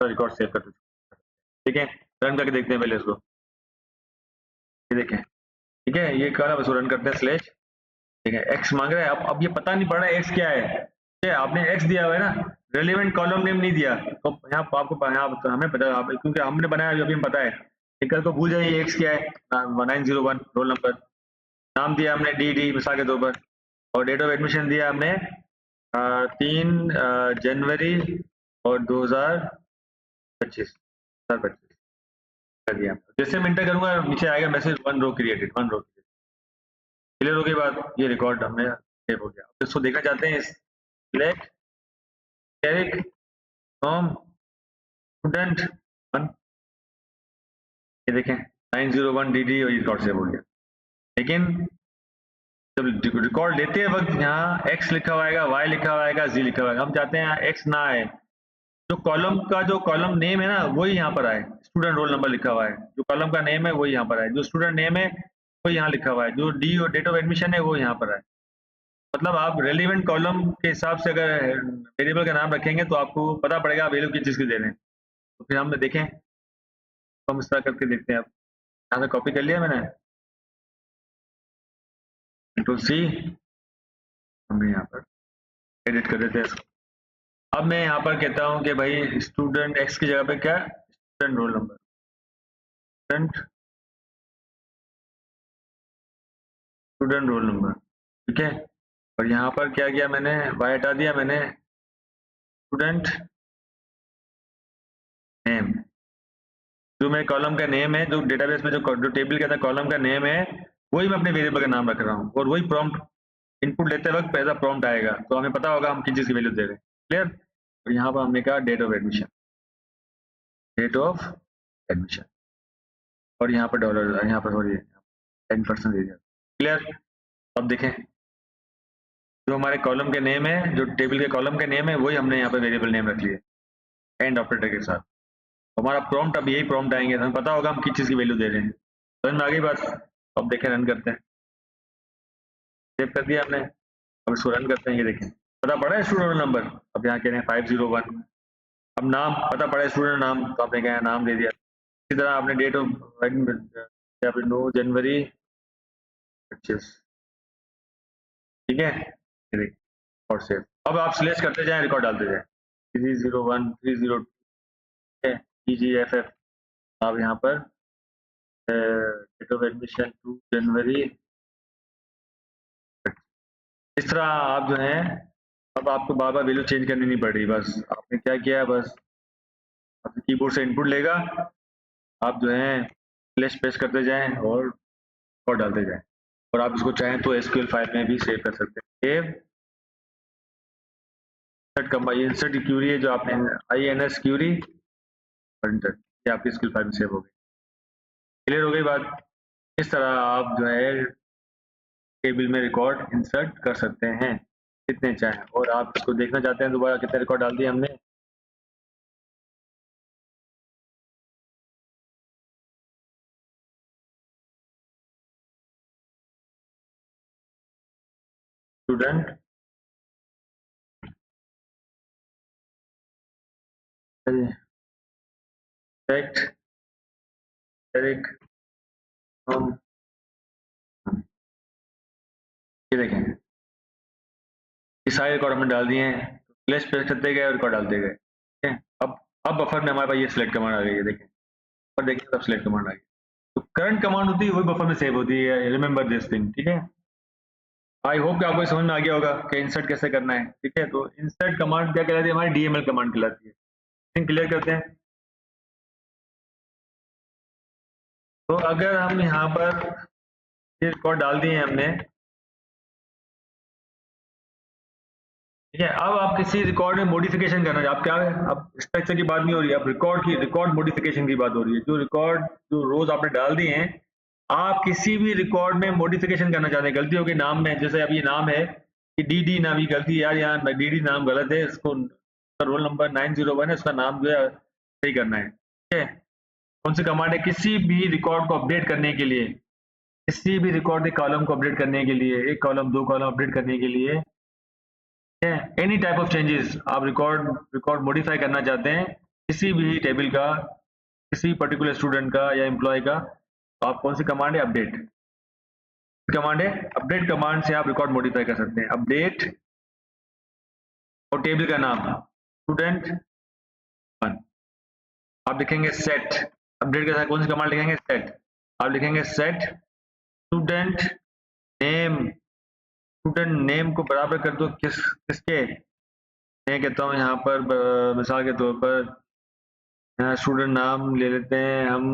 रिकॉर्ड सेव कर, ठीक है। रन करके देखते हैं पहले इसको, ये देखें, ठीक है, ये करा, बस रन करते हैं स्लैश, ठीक है। एक्स मांग रहा है, अब ये पता नहीं पड़ रहा है एक्स क्या है, ठीक है, आपने एक्स दिया हुआ है ना, रेलिवेंट कॉलम नेम नहीं दिया, तो यहाँ आपको यहाँ हमें पता, क्योंकि हमने बनाया अभी हमें पता है, कल को भूल जाइए एक्स क्या है, 901 रोल नंबर, नाम दिया हमने डी डी मिसाल के तौर पर, और डेट ऑफ एडमिशन दिया हमने 3 जनवरी और 2025 कर दिया। जैसे मैं इंटर करूंगा नीचे आएगा मैसेज 1 रो क्रिएटेड, 1 रो क्लियर हो गई बात, ये रिकॉर्ड हमने सेव हो गया। अब इसको देखना चाहते हैं, सिलेक्ट एरिक फ्रॉम स्टूडेंट 1, ये देखें 901 डी और ये रिकॉर्ड सेव हो गया। लेकिन जब रिकॉर्ड लेते वक्त यहाँ एक्स लिखा हुआ आएगा, वाई लिखा हुआ आएगा, जी लिखा हुआ आएगा, हम चाहते हैं एक्स ना आए, जो कॉलम का जो कॉलम नेम है ना वही यहाँ पर आए, स्टूडेंट रोल नंबर लिखा हुआ है, जो कॉलम का नेम है वही यहाँ पर आए, जो स्टूडेंट नेम है वो यहाँ लिखा हुआ है, जो डी और डेट ऑफ एडमिशन है वो यहाँ पर आए। मतलब आप रेलिवेंट कॉलम के हिसाब से अगर वेरिएबल का नाम रखेंगे तो आपको पता पड़ेगा आप वैल्यू किस चीज़ की दे रहे हैं। तो फिर हम देखें, तो हम इस तरह करके देखते हैं। आप यहाँ से कॉपी कर लिया मैंने, कंट्रोल सी, हमने यहाँ पर एडिट कर देते हैं इसको। अब मैं यहाँ पर कहता हूँ कि भाई स्टूडेंट एक्स की जगह पे क्या, student roll number, student roll number, ठीक है। और यहाँ पर क्या किया मैंने, वाई हटा दिया मैंने, स्टूडेंट नेम, जो मेरे कॉलम का नेम है, जो डेटाबेस में जो टेबल के अंदर कॉलम का नेम है, वही मैं अपने वेरिएबल का नाम रख रहा हूँ, और वही प्रॉम्प्ट इनपुट लेते वक्त पहला प्रॉम्प्ट आएगा, तो हमें पता होगा हम किस चीज की वैल्यू दे रहे हैं। क्लियर। तो यहाँ पर हमने कहा date of admission, date of admission, और यहाँ पर डॉलर, यहाँ पर सॉरी 10% दे दिया। क्लियर। अब देखें, जो हमारे कॉलम के नेम है, जो टेबल के कॉलम के नेम है, वही हमने यहाँ पर वेरिएबल नेम रख लिया एंड ऑपरेटर के साथ। हमारा प्रॉम्प्ट अब यही प्रॉम्प्ट आएंगे, तो हमें पता होगा हम किस चीज की वैल्यू दे रहे हैं। समझ में आ गई बात। अब देखें, रन करते हैं, सेव कर दिया हमने, अब इसको रन करते हैं। ये देखें, पता पड़ा है स्टूडेंट रोल नंबर, अब यहाँ कह रहे हैं 501। अब नाम पता पड़ा है स्टूडेंट नाम, तो आपने क्या नाम दे दिया। इसी तरह आपने डेट ऑफ 9 जनवरी 25, ठीक है, ये देखिए, और सेव। अब आप सिलेक्ट करते जाएं, रिकॉर्ड डालते जाएं, 301 302 EGFF। आप यहाँ पर डेट ऑफ एडमिशन 2 जनवरी, इस तरह आप जो है, अब आपको बार बार वैल्यू चेंज करनी नहीं पड़ रही। बस आपने क्या किया, बस आपके कीबोर्ड से इनपुट लेगा, आप जो है स्लैश प्रेस करते जाएं और डालते जाएं, और आप इसको चाहें तो SQL फाइल में भी सेव कर सकते हैं। सेव, इंसर्ट क्यूरी है जो आपने INS क्यूरी, ये आपकी SQL फाइल में सेव हो गई। क्लियर हो गई बात। इस तरह आप जो है टेबल में रिकॉर्ड इंसर्ट कर सकते हैं कितने चाहें, और आप इसको देखना चाहते हैं दोबारा कितने रिकॉर्ड डाल दिए हमने। स्टूडेंट सेट एरिक, हम ये देखें, ये सारे रिकॉर्ड हमने डाल दिए हैं, स्लैश प्रेस करते गए और रिकॉर्ड डालते गए, ठीक है। अब बफर में हमारे पास ये सिलेक्ट कमांड आ गई है, देखें पर देखिए तब सिलेक्ट कमांड आ गई। तो करंट कमांड होती है वही बफर में सेव होती है, रिमेंबर दिस थिंग, ठीक है। आई होप कि आपको समझ में आ गया होगा कि इंसर्ट कैसे करना है, ठीक है। तो इंसर्ट कमांड क्या कहलाती है, हमारी DML कमांड कहलाती है। क्लियर करते हैं। तो अगर हम यहाँ पर ये रिकॉर्ड डाल दिए हमने, ठीक है। अब आप किसी रिकॉर्ड में मॉडिफिकेशन करना है, आप क्या है, अब स्ट्रक्चर की बात नहीं हो रही है, अब रिकॉर्ड मॉडिफिकेशन की बात हो रही है। जो रिकॉर्ड, जो रोज आपने डाल दिए हैं, आप किसी भी रिकॉर्ड में मॉडिफिकेशन करना चाहते हैं, गलती होगी नाम में, जैसे अब ये नाम है कि DD नाम, ये गलती यार, यहाँ DD नाम गलत है, इसको रोल नंबर 901 है, उसका नाम जो है सही करना है, ठीक है। कौन सी कमांड है, किसी भी रिकॉर्ड को अपडेट करने के लिए, किसी भी रिकॉर्ड के कॉलम को अपडेट करने के लिए, एक कॉलम दो कॉलम अपडेट करने के लिए, एनी टाइप ऑफ चेंजेस, आप रिकॉर्ड मॉडिफाई करना चाहते हैं किसी भी टेबल का, किसी पर्टिकुलर स्टूडेंट का या एम्प्लॉय का, तो आप कौन सी कमांड है, अपडेट कमांड है। अपडेट कमांड से आप रिकॉर्ड मॉडिफाई कर सकते हैं। अपडेट और टेबल का नाम स्टूडेंट 1, आप लिखेंगे सेट, अपडेट के साथ कौन सी कमांड लिखेंगे, सेट, आप लिखेंगे set student name, student name को बराबर कर दो किसके, मैं कहता हूँ यहाँ पर मिसाल के तौर पर स्टूडेंट नाम ले लेते हैं हम,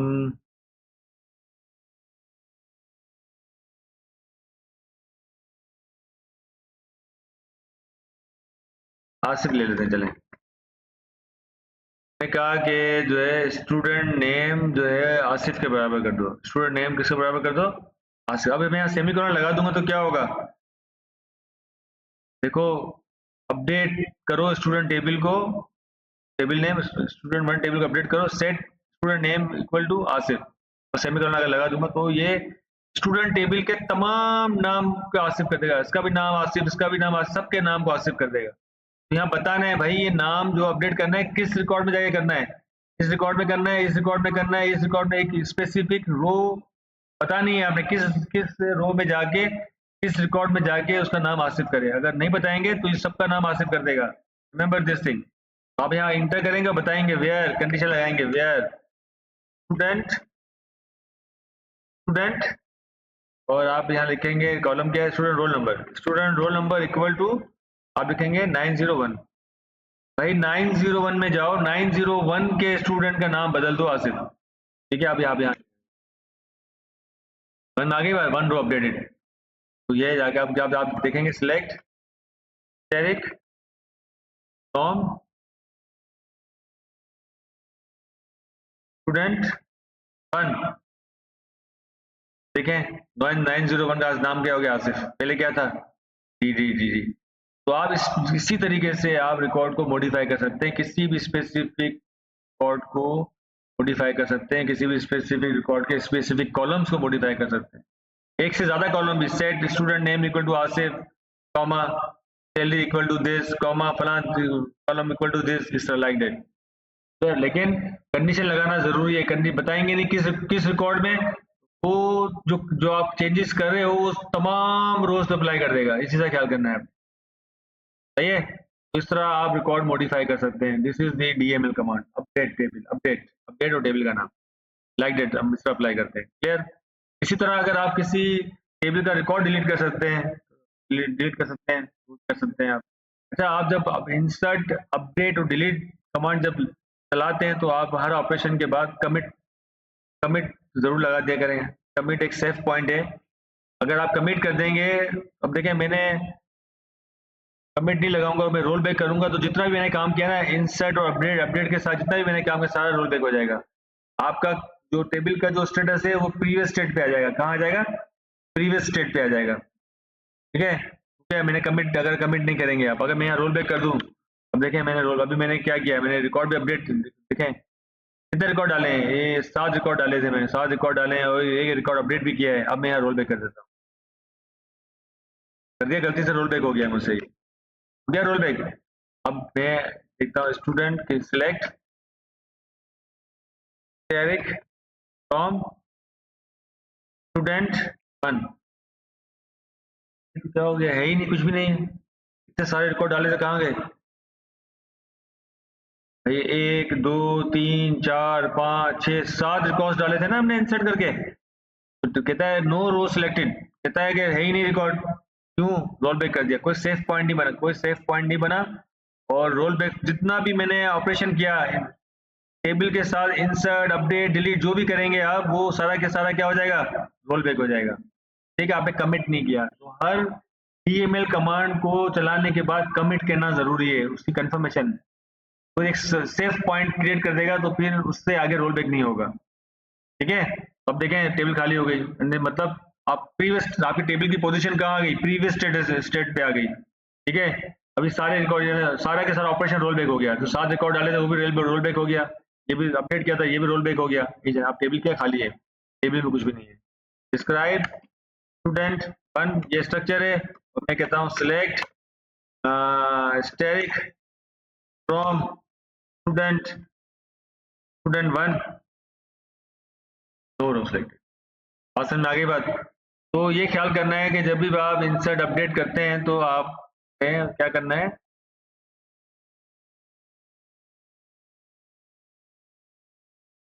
आसिफ ले लेते हैं, चलें। मैंने कहा कि जो है स्टूडेंट नेम जो है आसिफ के बराबर कर दो, स्टूडेंट नेम किसके बराबर कर दो, आसिफ। अब मैं यहाँ सेमीकोलन लगा दूंगा तो क्या होगा, देखो, अपडेट करो स्टूडेंट टेबल को, टेबल नेम स्टूडेंट 1 टेबल को अपडेट करो, set student name equal to Asif, और सेमीकोलन अगर लगा दूंगा तो ये स्टूडेंट टेबल के तमाम नाम को आसिफ कर देगा, इसका भी नाम आसिफ, इसका भी नाम आसिफ, सबके नाम को आसिफ कर देगा। यहाँ बताना है भाई, ये नाम जो अपडेट करना है किस रिकॉर्ड में जाके करना है, इस रिकॉर्ड में करना है, इस रिकॉर्ड में करना है, इस रिकॉर्ड में एक स्पेसिफिक रो बतानी है आपने, किस रो में जाके इस रिकॉर्ड में जाके उसका नाम आसिफ करे, अगर नहीं बताएंगे तो इस सबका नाम आसिफ कर देगा। Remember this thing. आप यहाँ इंटर करेंगे, बताएंगे वेयर, कंडीशन लगाएंगे वेयर स्टूडेंट स्टूडेंट, और आप यहाँ लिखेंगे कॉलम क्या है, student roll number, student roll number equal to आप लिखेंगे 901। भाई 901 में जाओ, 901 के स्टूडेंट का नाम बदल दो आसिफ। ठीक है, आप यहाँ वन आ गई, वन रो अपडेटेड। तो ये जाके आप जब आप देखेंगे select asterisk from student one, देखें 901 का नाम क्या हो गया आसिफ, पहले क्या था जी जी जी जी। तो आप इसी तरीके से आप रिकॉर्ड को मॉडिफाई कर सकते हैं, किसी भी स्पेसिफिक रिकॉर्ड को मॉडिफाई कर सकते हैं, किसी भी स्पेसिफिक रिकॉर्ड के स्पेसिफिक कॉलम्स को मॉडिफाई कर सकते हैं। एक से ज्यादा कॉलम भी, set student name equal to Asif comma salary equal to this comma फलां कॉलम इक्वल टू दिस, इस तरह लाइक दैट। तो लेकिन कंडीशन लगाना जरूरी है, कंडीशन बताएंगे नहीं किस रिकॉर्ड में, वो जो आप चेंजेस कर रहे हो वो तमाम रोज पे अप्लाई कर देगा, इसी का ख्याल करना है। सही है, तो इस तरह आप रिकॉर्ड मॉडिफाई कर सकते हैं। This is the DML command, update table, update और टेबल का नाम लाइक दैट, हम इस पर अप्लाई करते हैं। क्लियर। इसी तरह अगर आप किसी टेबल का रिकॉर्ड डिलीट कर सकते हैं, डिलीट कर सकते हैं, कर सकते हैं आप। अच्छा, आप जब इंसर्ट अपडेट और डिलीट कमांड जब चलाते हैं तो आप हर ऑपरेशन के बाद कमिट जरूर लगा दिया करें। कमिट एक सेफ पॉइंट है, अगर आप कमिट कर देंगे, अब देखें मैंने कमिट नहीं लगाऊंगा, मैं रोल बैक करूंगा तो जितना भी मैंने काम किया ना इंसर्ट और अपडेट के साथ, जितना भी मैंने काम किया सारा रोल बैक हो जाएगा। आपका जो टेबल का जो स्टेटस है वो प्रीवियस स्टेट पे आ जाएगा। कहाँ आ जाएगा? प्रीवियस स्टेट पे आ जाएगा। ठीक है, क्या मैंने कमिट, अगर कमिट नहीं करेंगे आप, अगर मैं यहाँ रोल बैक कर दूं, अब देखें मैंने अभी मैंने क्या किया, मैंने रिकॉर्ड पे अपडेट, देखें कितने रिकॉर्ड डाले हैं, ये 7 रिकॉर्ड डाले थे मैंने, 7 रिकॉर्ड डाले हैं और एक रिकॉर्ड अपडेट भी किया है। अब मैं यहाँ रोल बैक कर देता हूँ, कर दिया, गलती से रोल बैक हो गया मुझसे, हो गया रोल बैक। अब मैं देखता हूँ स्टूडेंट के सिलेक्ट एरिक फ्रॉम स्टूडेंट वन, क्या हो गया, है ही नहीं, कुछ भी नहीं, इतने सारे रिकॉर्ड डाले थे, कहाँ गए ये 1 2 3 4 5 6 7 रिकॉर्ड डाले थे ना हमने इंसर्ट करके। तो कहता है नो रो सिलेक्टेड, कहता है कि है ही नहीं रिकॉर्ड, क्यों? रोल बैक कर दिया, कोई सेफ पॉइंट नहीं बना, कोई सेफ पॉइंट नहीं बना। और रोल बैक जितना भी मैंने ऑपरेशन किया टेबल के साथ, इंसर्ट अपडेट डिलीट जो भी करेंगे आप, वो सारा के सारा क्या हो जाएगा, रोल बैक हो जाएगा। ठीक है, आपने कमिट नहीं किया। तो हर डीएमएल कमांड को चलाने के बाद कमिट करना जरूरी है, उसकी कंफर्मेशन, तो एक सेफ पॉइंट क्रिएट कर देगा, तो फिर उससे आगे रोल बैक नहीं होगा। ठीक है, अब देखें टेबल खाली हो गई, मतलब आप प्रीवियस, आपकी टेबल की पोजीशन कहाँ आ गई, प्रीवियस स्टेट पे आ गई। ठीक है, अभी सारे रिकॉर्ड, सारा के सारा ऑपरेशन रोल बैक हो गया। तो 7 रिकॉर्ड डाले थे वो भी रोल बैक हो गया, ये भी अपडेट किया था ये भी रोल बैक हो गया। आप टेबल क्या खाली है, टेबल में कुछ भी नहीं है। डिस्क्राइब स्टूडेंट वन, ये स्ट्रक्चर है, और मैं कहता हूँ select asterisk from student one, दो रो सिलेक्टेड। बात समझ में आ गई बात? तो ये ख्याल करना है कि जब भी आप इंसर्ट अपडेट करते हैं तो आप क्या करना है,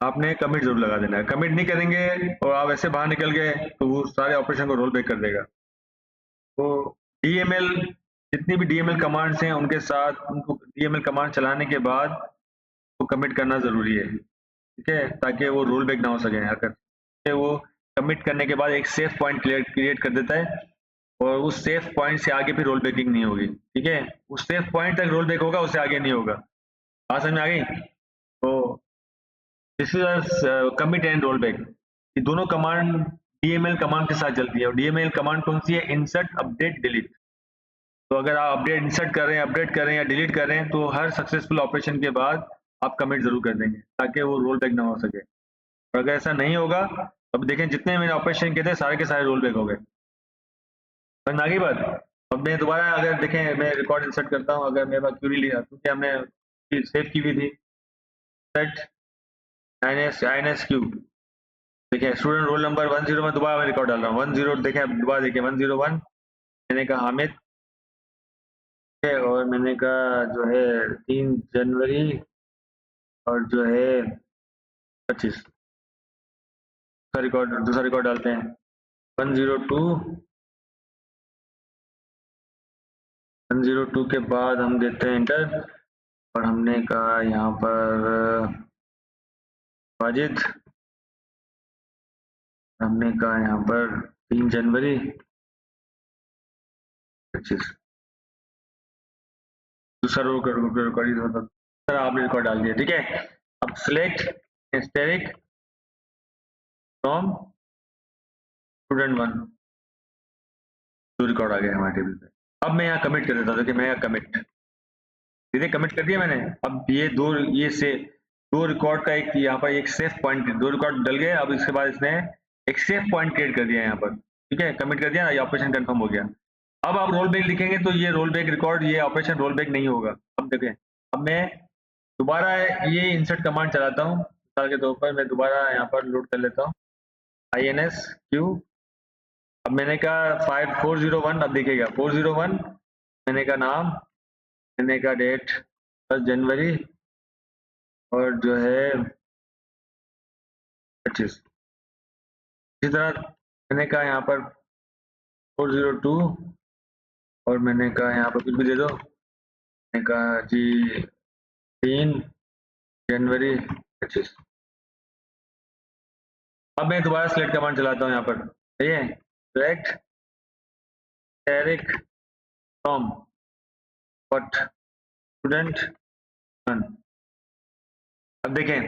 आपने कमिट जरूर लगा देना है। कमिट नहीं करेंगे और आप ऐसे बाहर निकल गए तो वो सारे ऑपरेशन को रोल बैक कर देगा। तो डीएमएल, जितनी भी डीएमएल कमांड्स हैं उनके साथ, उनको डीएमएल कमांड चलाने के बाद वो कमिट करना जरूरी है। ठीक है, ताकि वो रोल बैक ना हो सके। अगर वो कमिट करने के बाद एक सेफ पॉइंट क्रिएट कर देता है और उस सेफ पॉइंट से आगे फिर रोल बैकिंग नहीं होगी। ठीक है, उस सेफ पॉइंट तक रोल बैक होगा, उससे आगे नहीं होगा। बात समझ में आ गई? तो this is commit and roll back, ये दोनों कमांड डीएमएल कमांड के साथ चलती है। और डीएमएल कमांड कौन सी है? Insert update delete. तो अगर आप अपडेट इंसर्ट कर रहे हैं, अपडेट कर रहे हैं या डिलीट कर रहे हैं, तो हर सक्सेसफुल ऑपरेशन के बाद आप कमिट जरूर कर देंगे ताकि वो रोल बैक ना हो सके। और अगर ऐसा नहीं होगा, अब देखें जितने मैंने ऑपरेशन किए थे सारे के सारे रोल बैक हो गए। समझ आगे बात? अब मैं दोबारा अगर देखें, मैं रिकॉर्ड इंसर्ट करता हूं, अगर मेरे पास क्यूरी लिया क्योंकि हमने सेव की हुई थी, सेट INS क्यू, देखिए स्टूडेंट रोल नंबर 101, दोबारा मैं रिकॉर्ड डाल रहा हूँ 10, देखें दोबारा देखिए 101 मैंने कहा हामिद है, और मैंने कहा जो है 3 जनवरी और जो है 25। दूसरा रिकॉर्ड डालते हैं 102 के बाद हम देते हैं इंटर, और हमने कहा यहाँ पर वाजिद, हमने कहा यहाँ पर 3 जनवरी 25। दूसरा रिकॉर्ड आपने रिकॉर्ड डाल दिया, ठीक है। अब सिलेक्ट एस्टेरिक फ्रॉम स्टूडेंट 1, जो रिकॉर्ड आ गया हमारे टेबल पे। अब मैं यहाँ कमिट कर देता हूँ, देखिए मैं यहाँ कमिट सीधे कमिट कर दिया मैंने। अब ये से दो रिकॉर्ड का एक यहाँ पर एक सेफ पॉइंट, दो रिकॉर्ड डल गए। अब इसके बाद इसने एक सेफ पॉइंट क्रिएट कर दिया यहाँ पर, ठीक है। कमिट कर दिया, ये ऑपरेशन कंफर्म हो गया। अब आप रोल बैक लिखेंगे तो ये रोल बैक रिकॉर्ड, ये ऑपरेशन रोल बैक नहीं होगा। अब देखें, अब मैं दोबारा ये इंसर्ट कमांड चलाता हूँ, मिसाल के तौर पर मैं दोबारा यहाँ पर लोड कर लेता हूँ INSQ। अब मैंने कहा 401, अब देखिएगा 401, मैंने कहा नाम, मैंने कहा डेट 10 जनवरी और जो है 25। इसी तरह मैंने कहा यहाँ पर 402 और मैंने कहा यहाँ पर कुछ भी दे दो, मैंने कहा जी 3 जनवरी 25। अब मैं दोबारा सिलेक्ट कमांड चलाता हूँ यहाँ पर, ठीक है। सिलेक्ट एरिक फ्रॉम व्हाट स्टूडेंट 1। अब देखें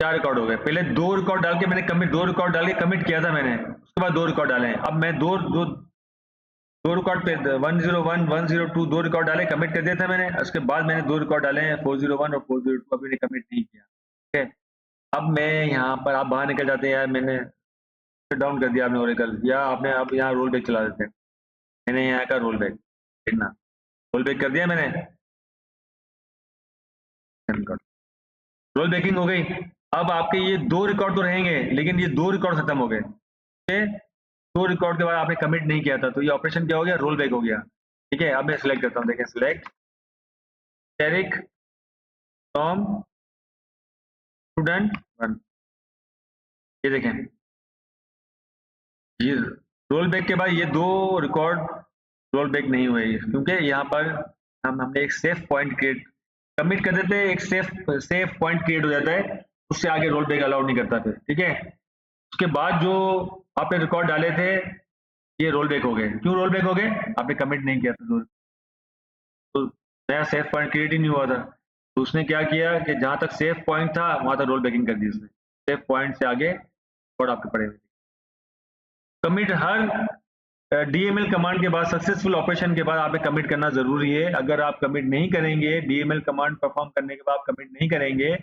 4 रिकॉर्ड हो गए। पहले 2 रिकॉर्ड डाल के मैंने कमिट, 2 रिकॉर्ड डाल के कमिट किया था मैंने, उसके बाद 2 रिकॉर्ड डाले हैं। अब मैं दो रिकॉर्ड पे 101 102 2 रिकॉर्ड डाले, कमिट कर दिया था मैंने। उसके बाद मैंने 2 रिकॉर्ड डाले हैं 401 और 402, अभी मैंने कमिट नहीं किया, ठीक है। अब मैं यहाँ पर, आप बाहर निकल जाते हैं यार, मैंने शट डाउन कर दिया आपने ओरेकल, या आपने अब यहाँ रोल बैक चला देते हैं। मैंने यहाँ का रोल बैक देखना, रोल बैक कर दिया मैंने, रोल बैकिंग हो गई। अब आपके ये 2 रिकॉर्ड तो रहेंगे, लेकिन ये 2 रिकॉर्ड खत्म हो गए, ठीक है। 2 रिकॉर्ड के बाद आपने कमिट नहीं किया था, तो ये ऑपरेशन क्या हो गया, रोल बैक हो गया, ठीक है। अब मैं सिलेक्ट करता हूँ, देखें सिलेक्ट एरिक फ्रॉम स्टूडेंट 1। ये देखें, ये रोल बैक के बाद ये 2 रिकॉर्ड रोल बैक नहीं हुए, क्योंकि यहाँ पर हमने एक सेफ पॉइंट क्रिएट, कमिट कर देते हैं, एक सेफ पॉइंट क्रिएट हो जाता है, उससे आगे रोल बैक अलाउड नहीं करता फिर, ठीक है। उसके बाद जो आपने रिकॉर्ड डाले थे ये रोल बैक हो गए। क्यों रोल बैक हो गए, आपने कमिट नहीं किया था, तो नया सेफ पॉइंट क्रिएट ही नहीं हुआ था। तो उसने क्या किया कि जहां तक सेफ पॉइंट था वहां तक रोल बैकिंग कर दी उसने, सेफ पॉइंट से आगे रिकॉर्ड आपके पड़े हुए। कमिट हर DML कमांड के बाद, सक्सेसफुल ऑपरेशन के बाद आपने कमिट करना जरूरी है। अगर आप कमिट नहीं करेंगे, DML कमांड परफॉर्म करने के बाद आप कमिट नहीं करेंगे,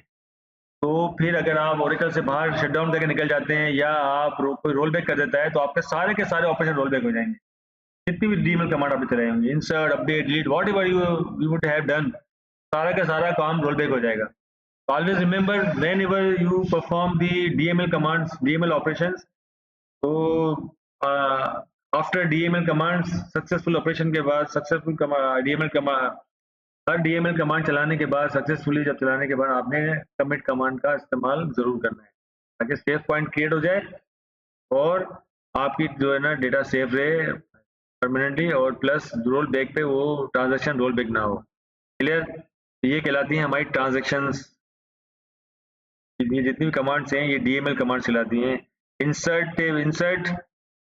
तो फिर अगर आप ओरेकल से बाहर शटडाउन करके निकल जाते हैं या आप कोई रोल बैक कर देता है, तो आपके सारे के सारे ऑपरेशन रोल बैक हो जाएंगे। जितनी भी DML कमांड आपने चलाए होंगे, insert, update, delete, whatever you would have done, सारा का सारा काम रोल बैक हो जाएगा। Always remember whenever you perform the DML commands, DML operations, तो after DML commands, successful operation के बाद, सक्सेसफुल DML कमांड, हर DML कमांड चलाने के बाद, सक्सेसफुली जब चलाने के बाद आपने कमिट कमांड का इस्तेमाल जरूर करना है, ताकि सेफ पॉइंट क्रिएट हो जाए और आपकी जो है ना डेटा सेफ रहे परमानेंटली, और प्लस रोल बैक पे वो ट्रांजैक्शन रोल बैक ना हो। क्लियर, ये कहलाती हैं हमारी ट्रांजैक्शंस। ये जितनी भी कमांड्स हैं ये DML कमांड चलाती हैं। Insert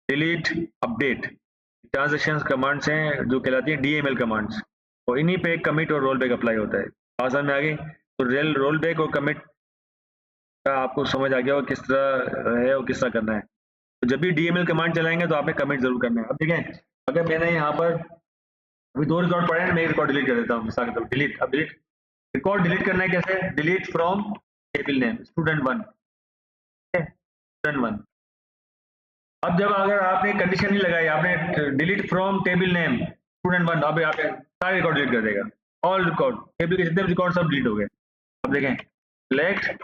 delete update transactions commands हैं जो कहलाती हैं DML कमांड्स, और इन्हीं पे कमिट और रोल बैक अप्लाई होता है। आसान में आ गई, तो रोल बैक और कमिट का आपको समझ आ गया और किस तरह है और किस तरह करना है। तो जब भी DML कमांड चलाएंगे तो आपने कमिट जरूर करना है। अब देखें, अगर मैंने यहाँ पर अभी 2 रिकॉर्ड पड़े हैं, मैं एक रिकॉर्ड डिलीट कर देता हूँ, मिसाल के तौर पर डिलीट। अब डिलीट रिकॉर्ड डिलीट करना है कैसे, delete from table name student 1, student 1। अब जब अगर आपने कंडीशन नहीं लगाई, आपने delete from table name student 1, अब आपने सारे रिकॉर्ड डिलीट कर देगा, ऑल रिकॉर्ड, टेबल के जितने भी रिकॉर्ड सब डिलीट हो गए। अब देखें सिलेक्ट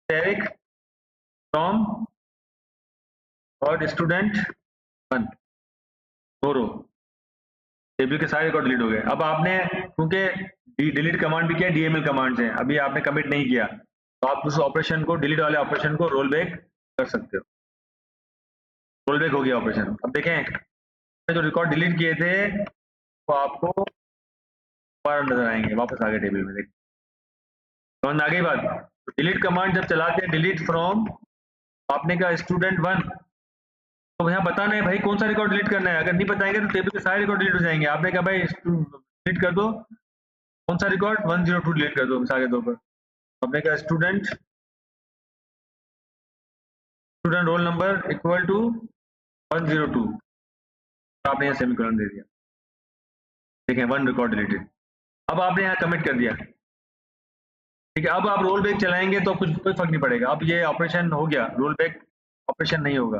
एरिक फ्रॉम और स्टूडेंट 1, दो रो, टेबल के सारे रिकॉर्ड डिलीट हो गए। अब आपने क्योंकि डिलीट कमांड भी किया डीएमएल कमांड से, अभी आपने कमिट नहीं किया, तो आप उस ऑपरेशन को, डिलीट वाले ऑपरेशन को रोल बैक कर सकते हो। रोल बैक हो गया ऑपरेशन। अब देखें जो रिकॉर्ड डिलीट किए थे वो आपको दोबारा नजर आएंगे, वापस आ गए टेबल में। देखिए समझ में आ गई बात। तो डिलीट कमांड जब चलाते हैं, डिलीट फ्रॉम, आपने कहा स्टूडेंट 1, तो यहाँ बताना है भाई कौन सा रिकॉर्ड डिलीट करना है। अगर नहीं बताएंगे तो टेबल के सारे रिकॉर्ड डिलीट हो जाएंगे। आपने कहा भाई डिलीट कर दो, कौन सा रिकॉर्ड 102 डिलीट कर दो मिसाल के तौर पर। आपने कहा student roll number equal to 102, आपने यहाँ सेमीकोलन दे दिया। ठीक है, 1 रिकॉर्ड डिलीटेड। अब आपने यहाँ कमिट कर दिया। ठीक है, अब आप रोल बैक चलाएंगे तो कुछ कोई फर्क नहीं पड़ेगा। अब ये ऑपरेशन हो गया, रोल बैक ऑपरेशन नहीं होगा।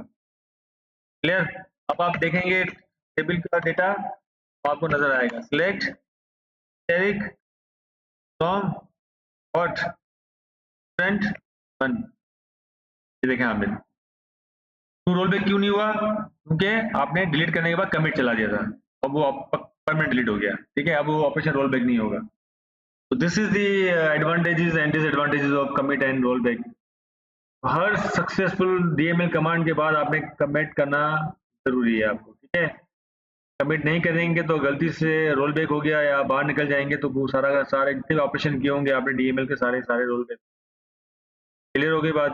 क्लियर। अब आप देखेंगे टेबल का डेटा आपको नजर आएगा, सिलेक्ट एरिक फ्रॉम व्हाट स्टूडेंट 1। ये देखें आपने तो रोल बैक क्यों नहीं हुआ, क्योंकि आपने डिलीट करने के बाद कमिट चला दिया था, अब वो परमानेंट डिलीट हो गया। ठीक है, अब वो ऑपरेशन रोल बैक नहीं होगा। तो this is the advantages and disadvantages of commit and roll back. Her successful DML command के बाद आपने कमिट करना जरूरी है आपको। ठीक है, कमिट नहीं करेंगे तो गलती से रोल बैक हो गया या बाहर निकल जाएंगे तो वो सारा का सारे जितने ऑपरेशन किए होंगे आपने डीएमएल के सारे सारे रोल बैक। क्लियर हो गई बात।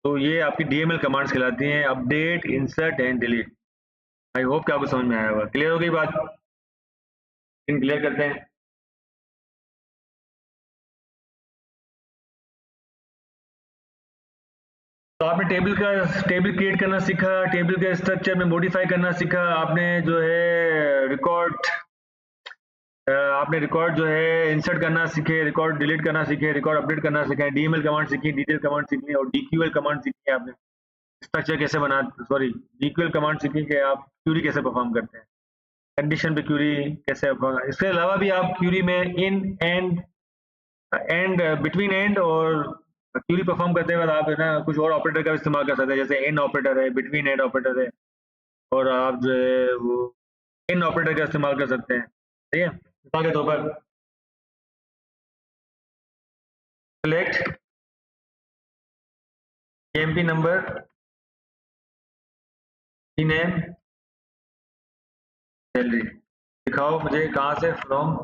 तो ये आपकी डीएमएल कमांड्स कहलाती हैं, update, insert and delete. I hope कि आपको समझ में आया होगा। क्लियर हो गई बात। क्लियर करते हैं। तो आपने टेबल क्रिएट करना सीखा, टेबल के स्ट्रक्चर में मॉडिफाई करना सीखा, आपने जो है रिकॉर्ड जो है इंसर्ट करना सीखे, रिकॉर्ड डिलीट करना सीखे, रिकॉर्ड अपडेट करना सीखे, डीएमएल कमांड सीखी, डिटेल कमांड सीखी और डीक्यूएल कमांड सीखी। आपने स्ट्रक्चर कैसे बना, सॉरी डीक्यूएल कमांड सीखी कि आप क्यूरी कैसे परफॉर्म करते हैं, कंडीशन पे क्यूरी कैसे परफॉर्म। इसके अलावा भी आप क्यूरी में इन एंड बिटवीन एंड और क्यूरी परफॉर्म करते हुए आप है ना कुछ और ऑपरेटर का इस्तेमाल कर सकते हैं, जैसे इन ऑपरेटर है, बिटवीन एंड ऑपरेटर है, और आप जो है वो इन ऑपरेटर का इस्तेमाल कर सकते हैं। ठीक है, मिसाल के तौर पर select MP number, name, salary, दिखाओ मुझे कहाँ से, फ्रॉम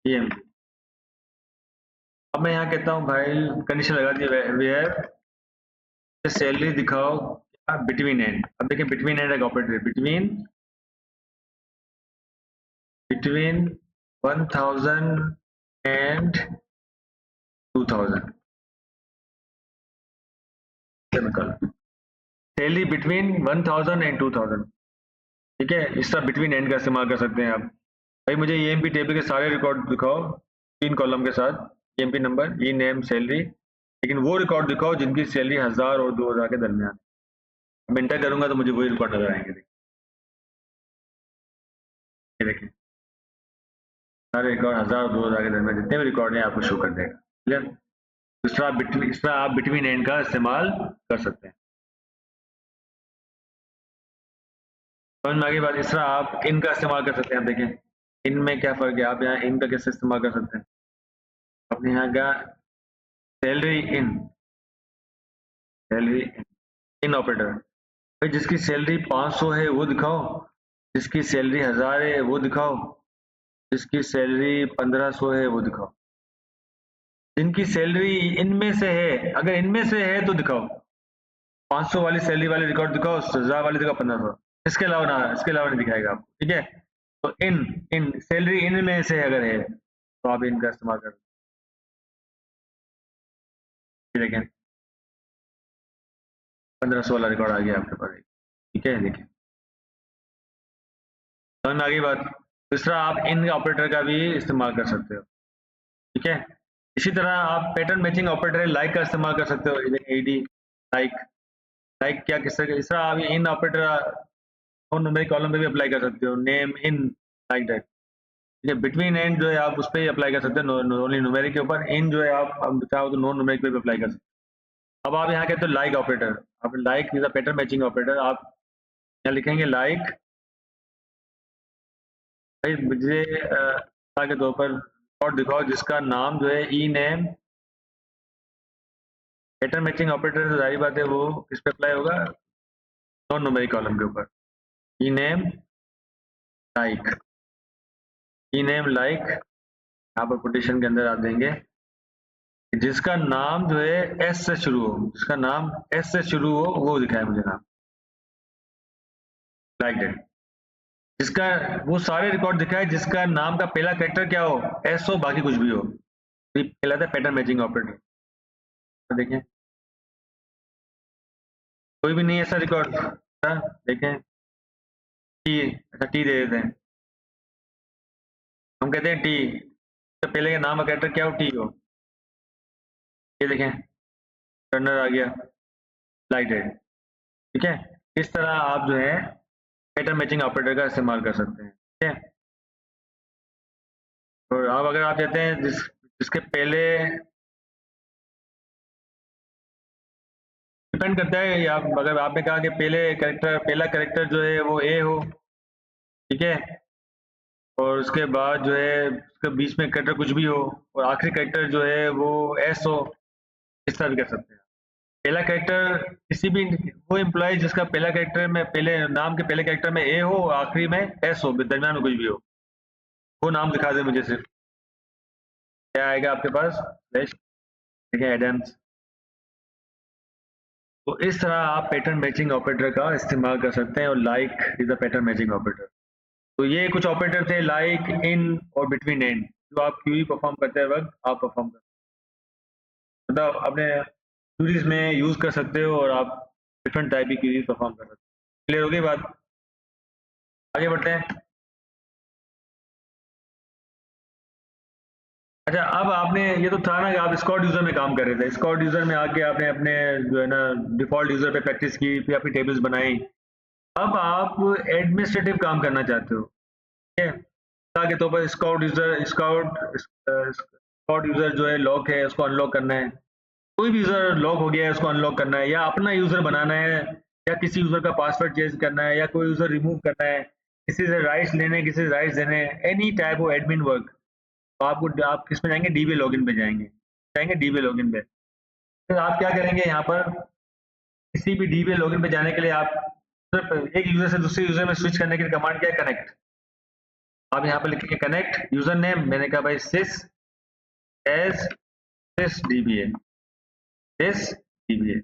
ईएमपी। अब मैं यहाँ कहता हूँ भाई कंडीशन लगा दी वेयर सैलरी दिखाओ बिटवीन एंड। अब देखिए बिटवीन एंड एक operator, between 1000 and 2000 salary between 1000 and 2000। ठीक है, इस तरह बिटवीन एंड का इस्तेमाल कर सकते हैं आप। भाई मुझे ईएमपी टेबल के सारे रिकॉर्ड दिखाओ 3 कॉलम के साथ, EMP number, E name, salary, लेकिन वो रिकॉर्ड दिखाओ जिनकी सैलरी 1000 और 2000 के दरमियान। अब इंटर करूंगा तो मुझे वही रिकॉर्ड नजर आएंगे। देखिए सारे रिकॉर्ड 1000 और 2000 के दरमियान जितने भी रिकॉर्ड हैं आपको शो कर देगा। क्लियर। इस तरह आप बिटवीन एंड का इस्तेमाल कर सकते हैं। समझ में आ गई बात। इस तरह आप इन का इस्तेमाल कर सकते हैं। आप देखें इन में क्या फर्क है, आप यहाँ इन का कैसे इस्तेमाल कर सकते हैं। अपने यहाँ का सैलरी इन ऑपरेटर, भाई जिसकी सैलरी 500 है वो दिखाओ, जिसकी सैलरी 1000 है वो दिखाओ, जिसकी सैलरी 1500 है वो दिखाओ। जिनकी सैलरी इनमें से है, अगर इनमें से है तो दिखाओ 500 वाली सैलरी वाले रिकॉर्ड दिखाओ, 1000 वाली दिखाओ, 1500। इसके अलावा नहीं दिखाएगा आपको। ठीक है, तो इन सैलरी इन में से अगर है तो आप इनका इस्तेमाल कर देखें 1500 वाला रिकॉर्ड आ गया आपके पास। ठीक है, देखिए समझ में आ गई बात। इस तरह आप इन ऑपरेटर का भी इस्तेमाल कर सकते हो। ठीक है, इसी तरह आप पैटर्न मैचिंग ऑपरेटर लाइक का इस्तेमाल कर सकते हो। एडी लाइक क्या किस तरह, इस तरह आप इन ऑपरेटर नॉन न्यूमेरिक कॉलम पे भी अप्लाई कर सकते हो, नेम इन लाइक दैट। ठीक है, बिटवीन एंड जो है आप उस पर ही अप्लाई कर सकते हो ओनली न्यूमेरिक के ऊपर, इन जो है आप चाहो तो नॉन न्यूमेरिक पे भी अप्लाई कर सकते हो। अब आप यहाँ कहते हो लाइक ऑपरेटर, आप like is a pattern matching operator, आप यहाँ लिखेंगे लाइक भाई मुझे के तौर पर और दिखाओ जिसका नाम जो है ई नेम पैटर्न मैचिंग ऑपरेटर, तो जाहिर बात है वो किस पे अप्लाई होगा, नॉन न्यूमेरिक कॉलम के ऊपर। ई नेम लाइक, ई नेम लाइक यहाँ पर कोटेशन के अंदर आप देंगे जिसका नाम जो है एस से शुरू हो, जिसका नाम एस से शुरू हो वो दिखाए मुझे नाम, लाइक दैट। जिसका वो सारे रिकॉर्ड दिखाए जिसका नाम का पहला कैरेक्टर क्या हो, एस हो, बाकी कुछ भी हो, ये कहलाता है पैटर्न मैचिंग ऑपरेटर। तो देखें कोई भी नहीं ऐसा रिकॉर्ड, देखें टी, अच्छा टी दे देते हैं, हम कहते हैं टी, तो पहले का नाम का कैरेक्टर क्या हो, टी हो। ये देखें टर्नर आ गया, लाइक दैट। ठीक है, इस तरह आप जो है पैटर्न मैचिंग ऑपरेटर का इस्तेमाल कर सकते हैं। ठीक है, और अब अगर आप चाहते हैं जिसके पहले, डिपेंड करता है, या अगर आपने कहा कि पहला कैरेक्टर जो है वो ए हो, ठीक है, और उसके बाद जो है उसके बीच में कैरेक्टर कुछ भी हो और आखिरी कैरेक्टर जो है वो एस हो, इस तरह भी कर सकते हैं। पहला कैरेक्टर किसी भी वो एम्प्लॉय जिसका पहला कैरेक्टर में पहले नाम के पहले कैरेक्टर में ए हो, आखिरी में एस हो, दरमियान में कुछ भी हो, वो नाम दिखा दे मुझे सिर्फ। क्या आएगा आपके पास, स्लैश, ठीक है, एडम्स। तो इस तरह आप पैटर्न मैचिंग ऑपरेटर का इस्तेमाल कर सकते हैं, और like is the pattern matching operator. तो ये कुछ ऑपरेटर थे, लाइक, इन और बिटवीन एंड, जो आप क्यूरी परफॉर्म करते वक्त आप परफॉर्म कर, मतलब अपने क्यूरीज में यूज कर सकते हो, और आप डिफरेंट टाइप की क्यूरीज परफॉर्म कर सकते हो। क्लियर हो गई बात, आगे बढ़ते हैं। अच्छा, अब आपने ये तो था ना कि आप स्कॉट यूजर में काम कर रहे थे, स्कॉट यूजर में आके आपने अपने जो है ना डिफॉल्ट यूजर पे प्रैक्टिस की, फिर अपनी टेबल्स बनाई। अब आप एडमिनिस्ट्रेटिव काम करना चाहते हो, ठीक है, के तौर पर स्काउट यूजर जो है लॉक है उसको अनलॉक करना है, कोई भी यूजर लॉक हो गया है उसको अनलॉक करना है, या अपना यूजर बनाना है, या किसी यूजर का पासवर्ड चेंज करना है, या कोई यूजर रिमूव करना है, किसी से राइट्स लेने, किसी से राइट्स देने, any type of admin work. तो आपको आप किस में जाएंगे, डीबी लॉगिन पे जाएंगे डीबी लॉगिन पे। फिर आप क्या करेंगे, यहाँ पर किसी भी डीबी लॉगिन पे जाने के लिए आप सिर्फ एक यूजर से दूसरे यूजर में स्विच करने के लिए कमांड क्या है, कनेक्ट। आप यहाँ पर लिखेंगे कनेक्ट यूजर नेम, मैंने कहा भाई सिस एज सिस डीबीए, सिस डीबीए।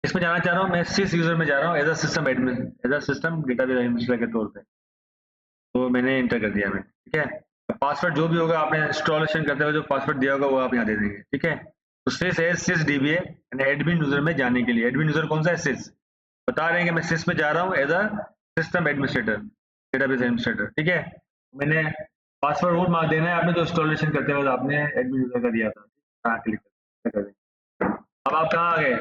इसमें जाना चाह रहा हूँ मैं, सिस यूजर में जा रहा हूँ as a system admin, as a system database administrator के तौर पे, तो मैंने इंटर कर दिया मैं। ठीक है, पासवर्ड जो भी होगा आपने इंस्टॉलेशन करते हुए जो पासवर्ड दिया होगा वो आप यहाँ दे देंगे। ठीक है, तो सिस है, सिस डीबीए, एडमिन यूजर में जाने के लिए, एडमिन यूजर कौन सा है, सिस, बता रहे हैं कि मैं सिस में जा रहा हूँ as a system administrator, database administrator. ठीक है, मैंने पासवर्ड वो मार देना है आपने जो इंस्टॉलेशन करते हुए आपने एडमिन यूजर का दिया था। हाँ, क्लिक कर दें। अब आप कहाँ आ गए,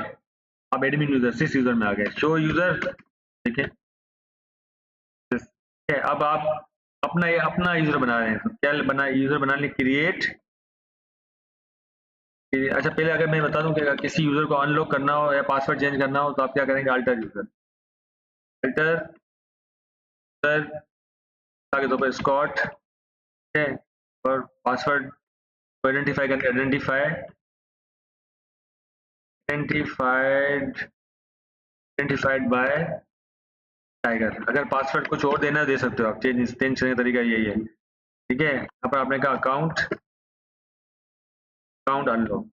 आप एडमिन यूजर सिस यूजर में आ गए, शो यूजर, देखिए है। अब आप अपना यूजर बना रहे हैं, तो क्या बना, यूजर बनाने क्रिएट। अच्छा, पहले अगर मैं बता दूं कि अगर किसी यूजर को अनलॉक करना हो या पासवर्ड चेंज करना हो तो आप क्या करेंगे, अल्टर यूजर, अल्टर यूजर आगे तो स्कॉट है, और पासवर्ड को आइडेंटिफाई करके आइडेंटिफाइड बाय टाइगर। अगर पासवर्ड कुछ और देना दे सकते हो आप, चेंज करने का तरीका यही है। ठीक है, यहाँ पर आपने कहा अकाउंट अनलॉक,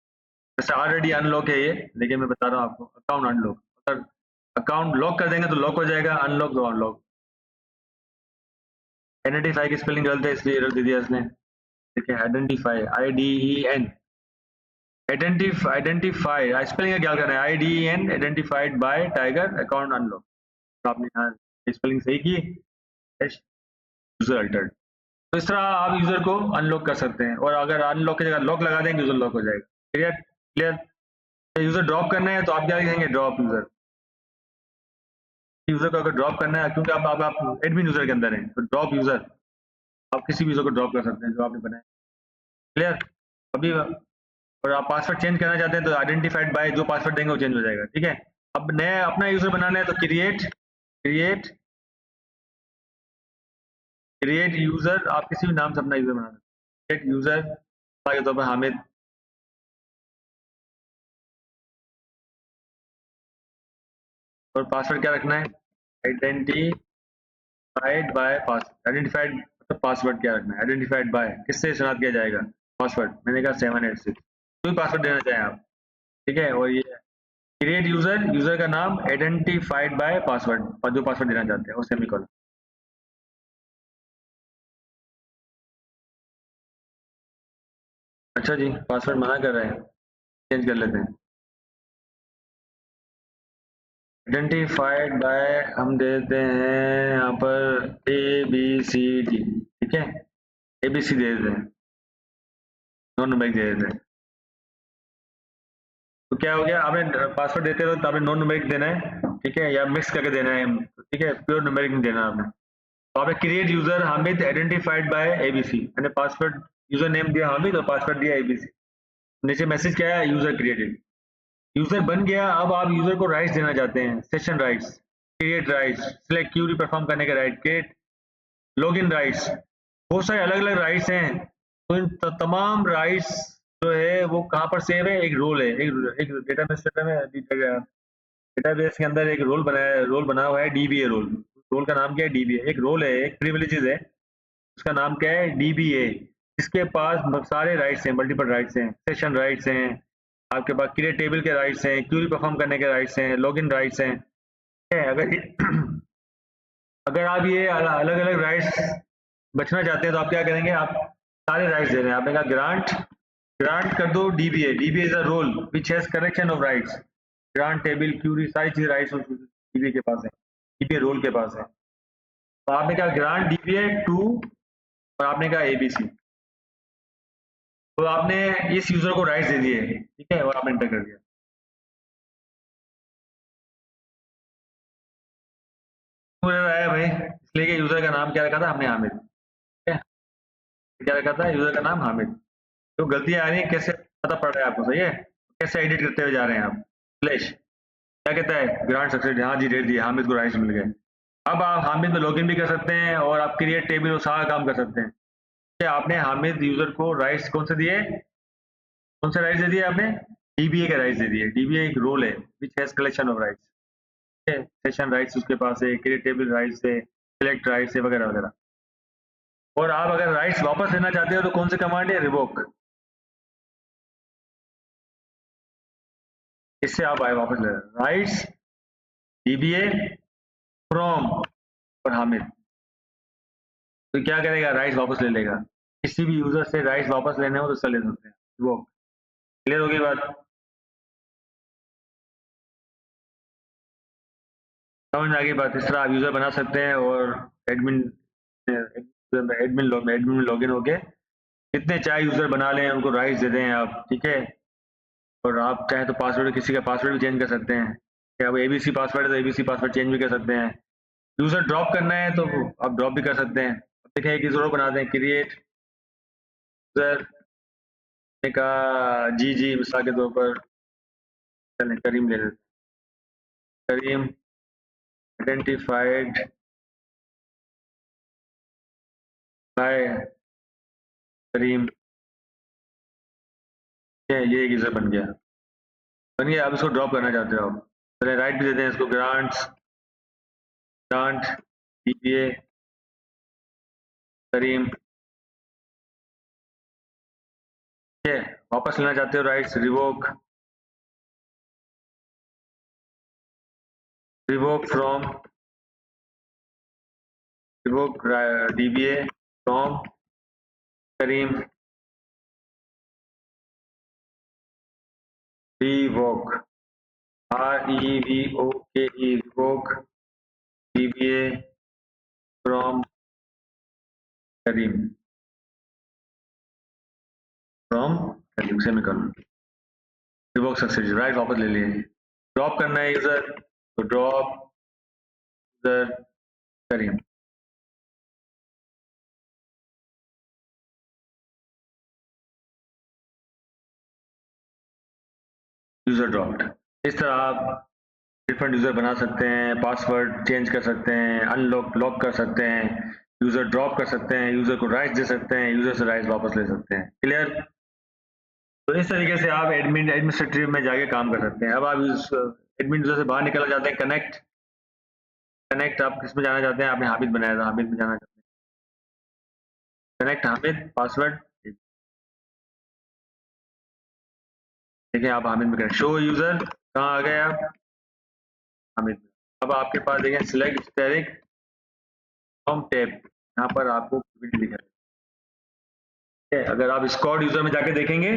वैसे ऑलरेडी अनलॉक है ये, लेकिन मैं बता रहा हूँ आपको अकाउंट अनलॉक, अगर अकाउंट लॉक कर देंगे तो लॉक हो जाएगा, अनलॉक तो अनलॉक। आइडेंटिफाई की स्पेलिंग गलत है इसलिए एरर दे दिया इसने। ठीक है, आइडेंटिफाई, IDEN, आइडेंटिफाई स्पेलिंग का क्या करना है, IDEN, identified by Tiger, account unlock. तो आपने यहाँ स्पेलिंग सही की, यूजर अल्टर्ड। तो इस तरह आप यूजर को अनलॉक कर सकते हैं, और अगर अनलॉक की जगह लॉक लगा देंगे यूजर लॉक हो जाएगा। Clear clear. यूजर ड्रॉप करना है तो आप क्या लिखेंगे, ड्रॉप यूजर, यूजर को अगर ड्रॉप करना है, क्योंकि आप एडमिन यूजर के अंदर हैं, तो ड्रॉप यूजर, आप किसी भी यूजर को ड्रॉप कर सकते हैं जो आपने बनाया। क्लियर। अभी और आप पासवर्ड चेंज करना चाहते हैं तो आइडेंटिफाइड बाय, जो पासवर्ड देंगे वो चेंज हो जाएगा। ठीक है, अब नया अपना यूजर बनाना है तो क्रिएट क्रिएट यूजर, आप किसी भी नाम से अपना यूजर बना सकते हैं। क्रिएट यूजर के तौर पर हामिद, और पासवर्ड क्या रखना है? Identified by password. आइडेंटिफाइड मतलब पासवर्ड क्या रखना है? आइडेंटिफाइड बाय किससे शनाख्त किया जाएगा? पासवर्ड, मैंने कहा 786, कोई पासवर्ड देना चाहें आप, ठीक है। और ये क्रिएट यूजर, यूजर का नाम, आइडेंटिफाइड बाय पासवर्ड, और जो पासवर्ड देना चाहते हैं वो सेमीकोलन। अच्छा जी, पासवर्ड मना कर रहे हैं, चेंज कर लेते हैं। आइडेंटिफाइड बाय हम दे देते हैं यहाँ पर ABCD, ठीक है, ABC दे देते हैं, नॉन न्यूमेरिक दे देते हैं। तो क्या हो गया, आपने पासवर्ड देते हो तो आपने नॉन न्यूमेरिक देना है, ठीक है, या मिक्स करके देना है, ठीक है, प्योर न्यूमेरिक नहीं देना आपने। तो आपने create user Hamid identified by ABC, मैंने पासवर्ड यूजर नेम दिया हामिद और पासवर्ड दिया ABC। नीचे मैसेज क्या है? यूजर क्रिएटेड, यूजर बन गया। अब आप यूजर को राइट्स देना चाहते हैं, session rights, create rights, select query perform करने के राइट, क्रिएट लॉगिन राइट्स, बहुत सारे अलग अलग राइट्स हैं। तो इन तमाम राइट्स जो है वो कहाँ पर सेव है? एक रोल है, एक डेटाबेस में, डेटाबेस के अंदर एक रोल बना हुआ है, DBA रोल। रोल का नाम क्या है? DBA, एक रोल है, एक प्रिविलेजेस है, उसका नाम क्या है? DBA। इसके पास सारे राइट्स हैं, मल्टीपल राइट्स हैं, सेशन राइट्स हैं, आपके पास क्रिएट टेबल के राइट्स हैं, क्यूरी परफॉर्म करने के राइट्स हैं, लॉगिन राइट्स हैं, ठीक है। अगर आप ये अलग अलग राइट्स बचना चाहते हैं तो आप क्या करेंगे? आप सारे राइट्स दे रहे हैं, आपने कहा ग्रांट, ग्रांट कर दो DBA। DBA is a role which has collection of rights, grant table query सारी चीज राइट्स DBA के पास है, DBA रोल के पास है। तो आपने कहा ग्रांट DBA टू, और आपने कहा ABC, तो आपने इस यूजर को राइट्स दे दिए, ठीक है, और आपने एंटर कर दिया। आया भाई, इसलिए कि यूजर का नाम क्या रखा था हमने? हामिद, ठीक है। क्या रखा था? यूजर का नाम हामिद। तो गलतियां आ रही है, कैसे पता पड़ रहा है आपको? सही है, कैसे एडिट करते हुए जा रहे हैं आप? फ्लैश क्या कहता है? ग्रांट सक्सेस, हाँ जी, दे दिए, हामिद को राइट्स मिल गए। अब आप हामिद में लॉगिन भी कर सकते हैं और आप क्रिएट टेबल और सारा काम कर सकते हैं। आपने हामिद यूजर को राइट्स कौन से दिए? कौन से राइट्स दे दिए आपने? DBA के राइट्स दे दिए। DBA एक रोल है विच has collection of rights, session rights उसके पास है, क्रिएट टेबल राइट्स है, सिलेक्ट राइट्स है, वगैरह वगैरह। और आप अगर राइट्स वापस लेना चाहते हो तो कौन सी कमांड है? रिवोक। इससे आप आए वापस ले राइट्स DBA फ्रॉम और हामिद, तो क्या करेगा? राइट्स वापस ले लेगा। किसी भी यूजर से राइट्स वापस लेने हो तो उससे ले सकते हैं, रिवोक। क्लियर होगी बात? समझ में आ गई बात? इस तरह आप यूजर बना सकते हैं और एडमिन एडमिन लॉगिन होके कितने चाहे यूजर बना लें, उनको राइट्स दे दें आप, ठीक है। और आप चाहे तो पासवर्ड, किसी का पासवर्ड भी चेंज कर सकते हैं, क्या अब ABC पासवर्ड है तो ABC पासवर्ड चेंज भी कर सकते हैं। यूजर ड्रॉप करना है तो आप ड्रॉप भी कर सकते हैं। देखिए एक यूजर बना दें, क्रिएट यूजर का जी मिसाल के तौर पर चलें करीम ले लेते हैं। करीम आइडेंटिफाइड बाय करीम, ये एक यूजर बन गया। आप इसको ड्रॉप करना चाहते हो आप, चले राइट भी देते हैं इसको, ग्रांट DBA करीम, ठीक है। वापस लेना चाहते हो rights, revoke from, revoke DBA from Karim, revoke REVOKE, revoke DBA from Karim, semicolon, revoke success, right वापस ले लिए। ड्रॉप करना है यूजर तो drop user Karim, user dropped. इस तरह आप डिफरेंट यूजर बना सकते हैं, पासवर्ड चेंज कर सकते हैं, अनलॉक लॉक कर सकते हैं, यूजर ड्रॉप कर सकते हैं, यूजर को राइट्स दे सकते हैं, यूजर से राइट्स वापस ले सकते हैं। क्लियर? तो इस तरीके से आप एडमिनिस्ट्रेटिव में जाके काम कर सकते हैं। अब आप इस एडमिन यूजर से बाहर निकल जाते हैं, कनेक्ट आप किस में जाना चाहते हैं? आपने हामिद बनाया था, हामिद में जाना चाहते हैं, कनेक्ट हामिद, पासवर्ड देखिए आप हामिद में करें। शो यूजर कहाँ आ गए आप? हामिद। अब आपके पास देखें सिलेक्ट स्टेरिक फ्रॉम टैब, यहाँ पर आपको दिखा है। अगर आप स्क्वाड यूजर में जाके देखेंगे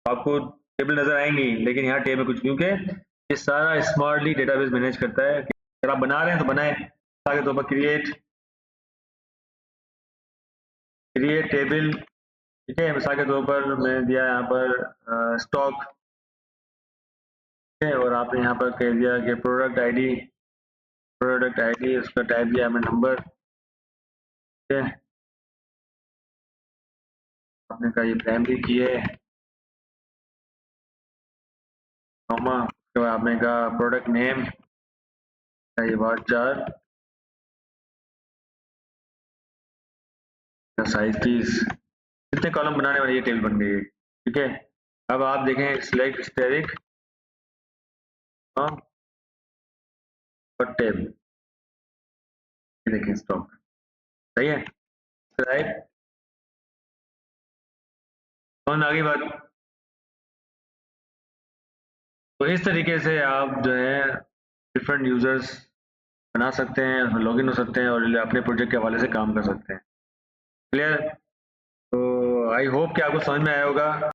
तो आपको टेबल नजर आएंगी, लेकिन यहाँ टेबल कुछ, क्योंकि ये सारा स्मार्टली डेटाबेस मैनेज करता है। अगर आप बना रहे हैं तो बनाए के तौर पर क्रिएट टेबल, ठीक है। मिसाल के तौर पर मैंने दिया यहाँ पर स्टॉक, ठीक है, और आपने यहाँ पर कह दिया कि प्रोडक्ट आईडी, उसका टाइप दिया हमें नंबर, ठीक है। आपने कहा ये प्राइमरी की है, कॉमा, उसके बाद आपने कहा प्रोडक्ट नेम, ये बात 4 साइज 30, कितने कॉलम बनाने वाली ये टेबल बन गई है, ठीक है। अब आप देखें सिलेक्ट स्टेरिक और टेबल, देखें स्टॉक, सही है। राइट, कौन आगे बात। तो इस तरीके से आप जो है डिफरेंट यूजर्स बना सकते हैं, लॉगिन हो सकते हैं और अपने प्रोजेक्ट के हवाले से काम कर सकते हैं। क्लियर? तो आई होप कि आपको समझ में आया होगा।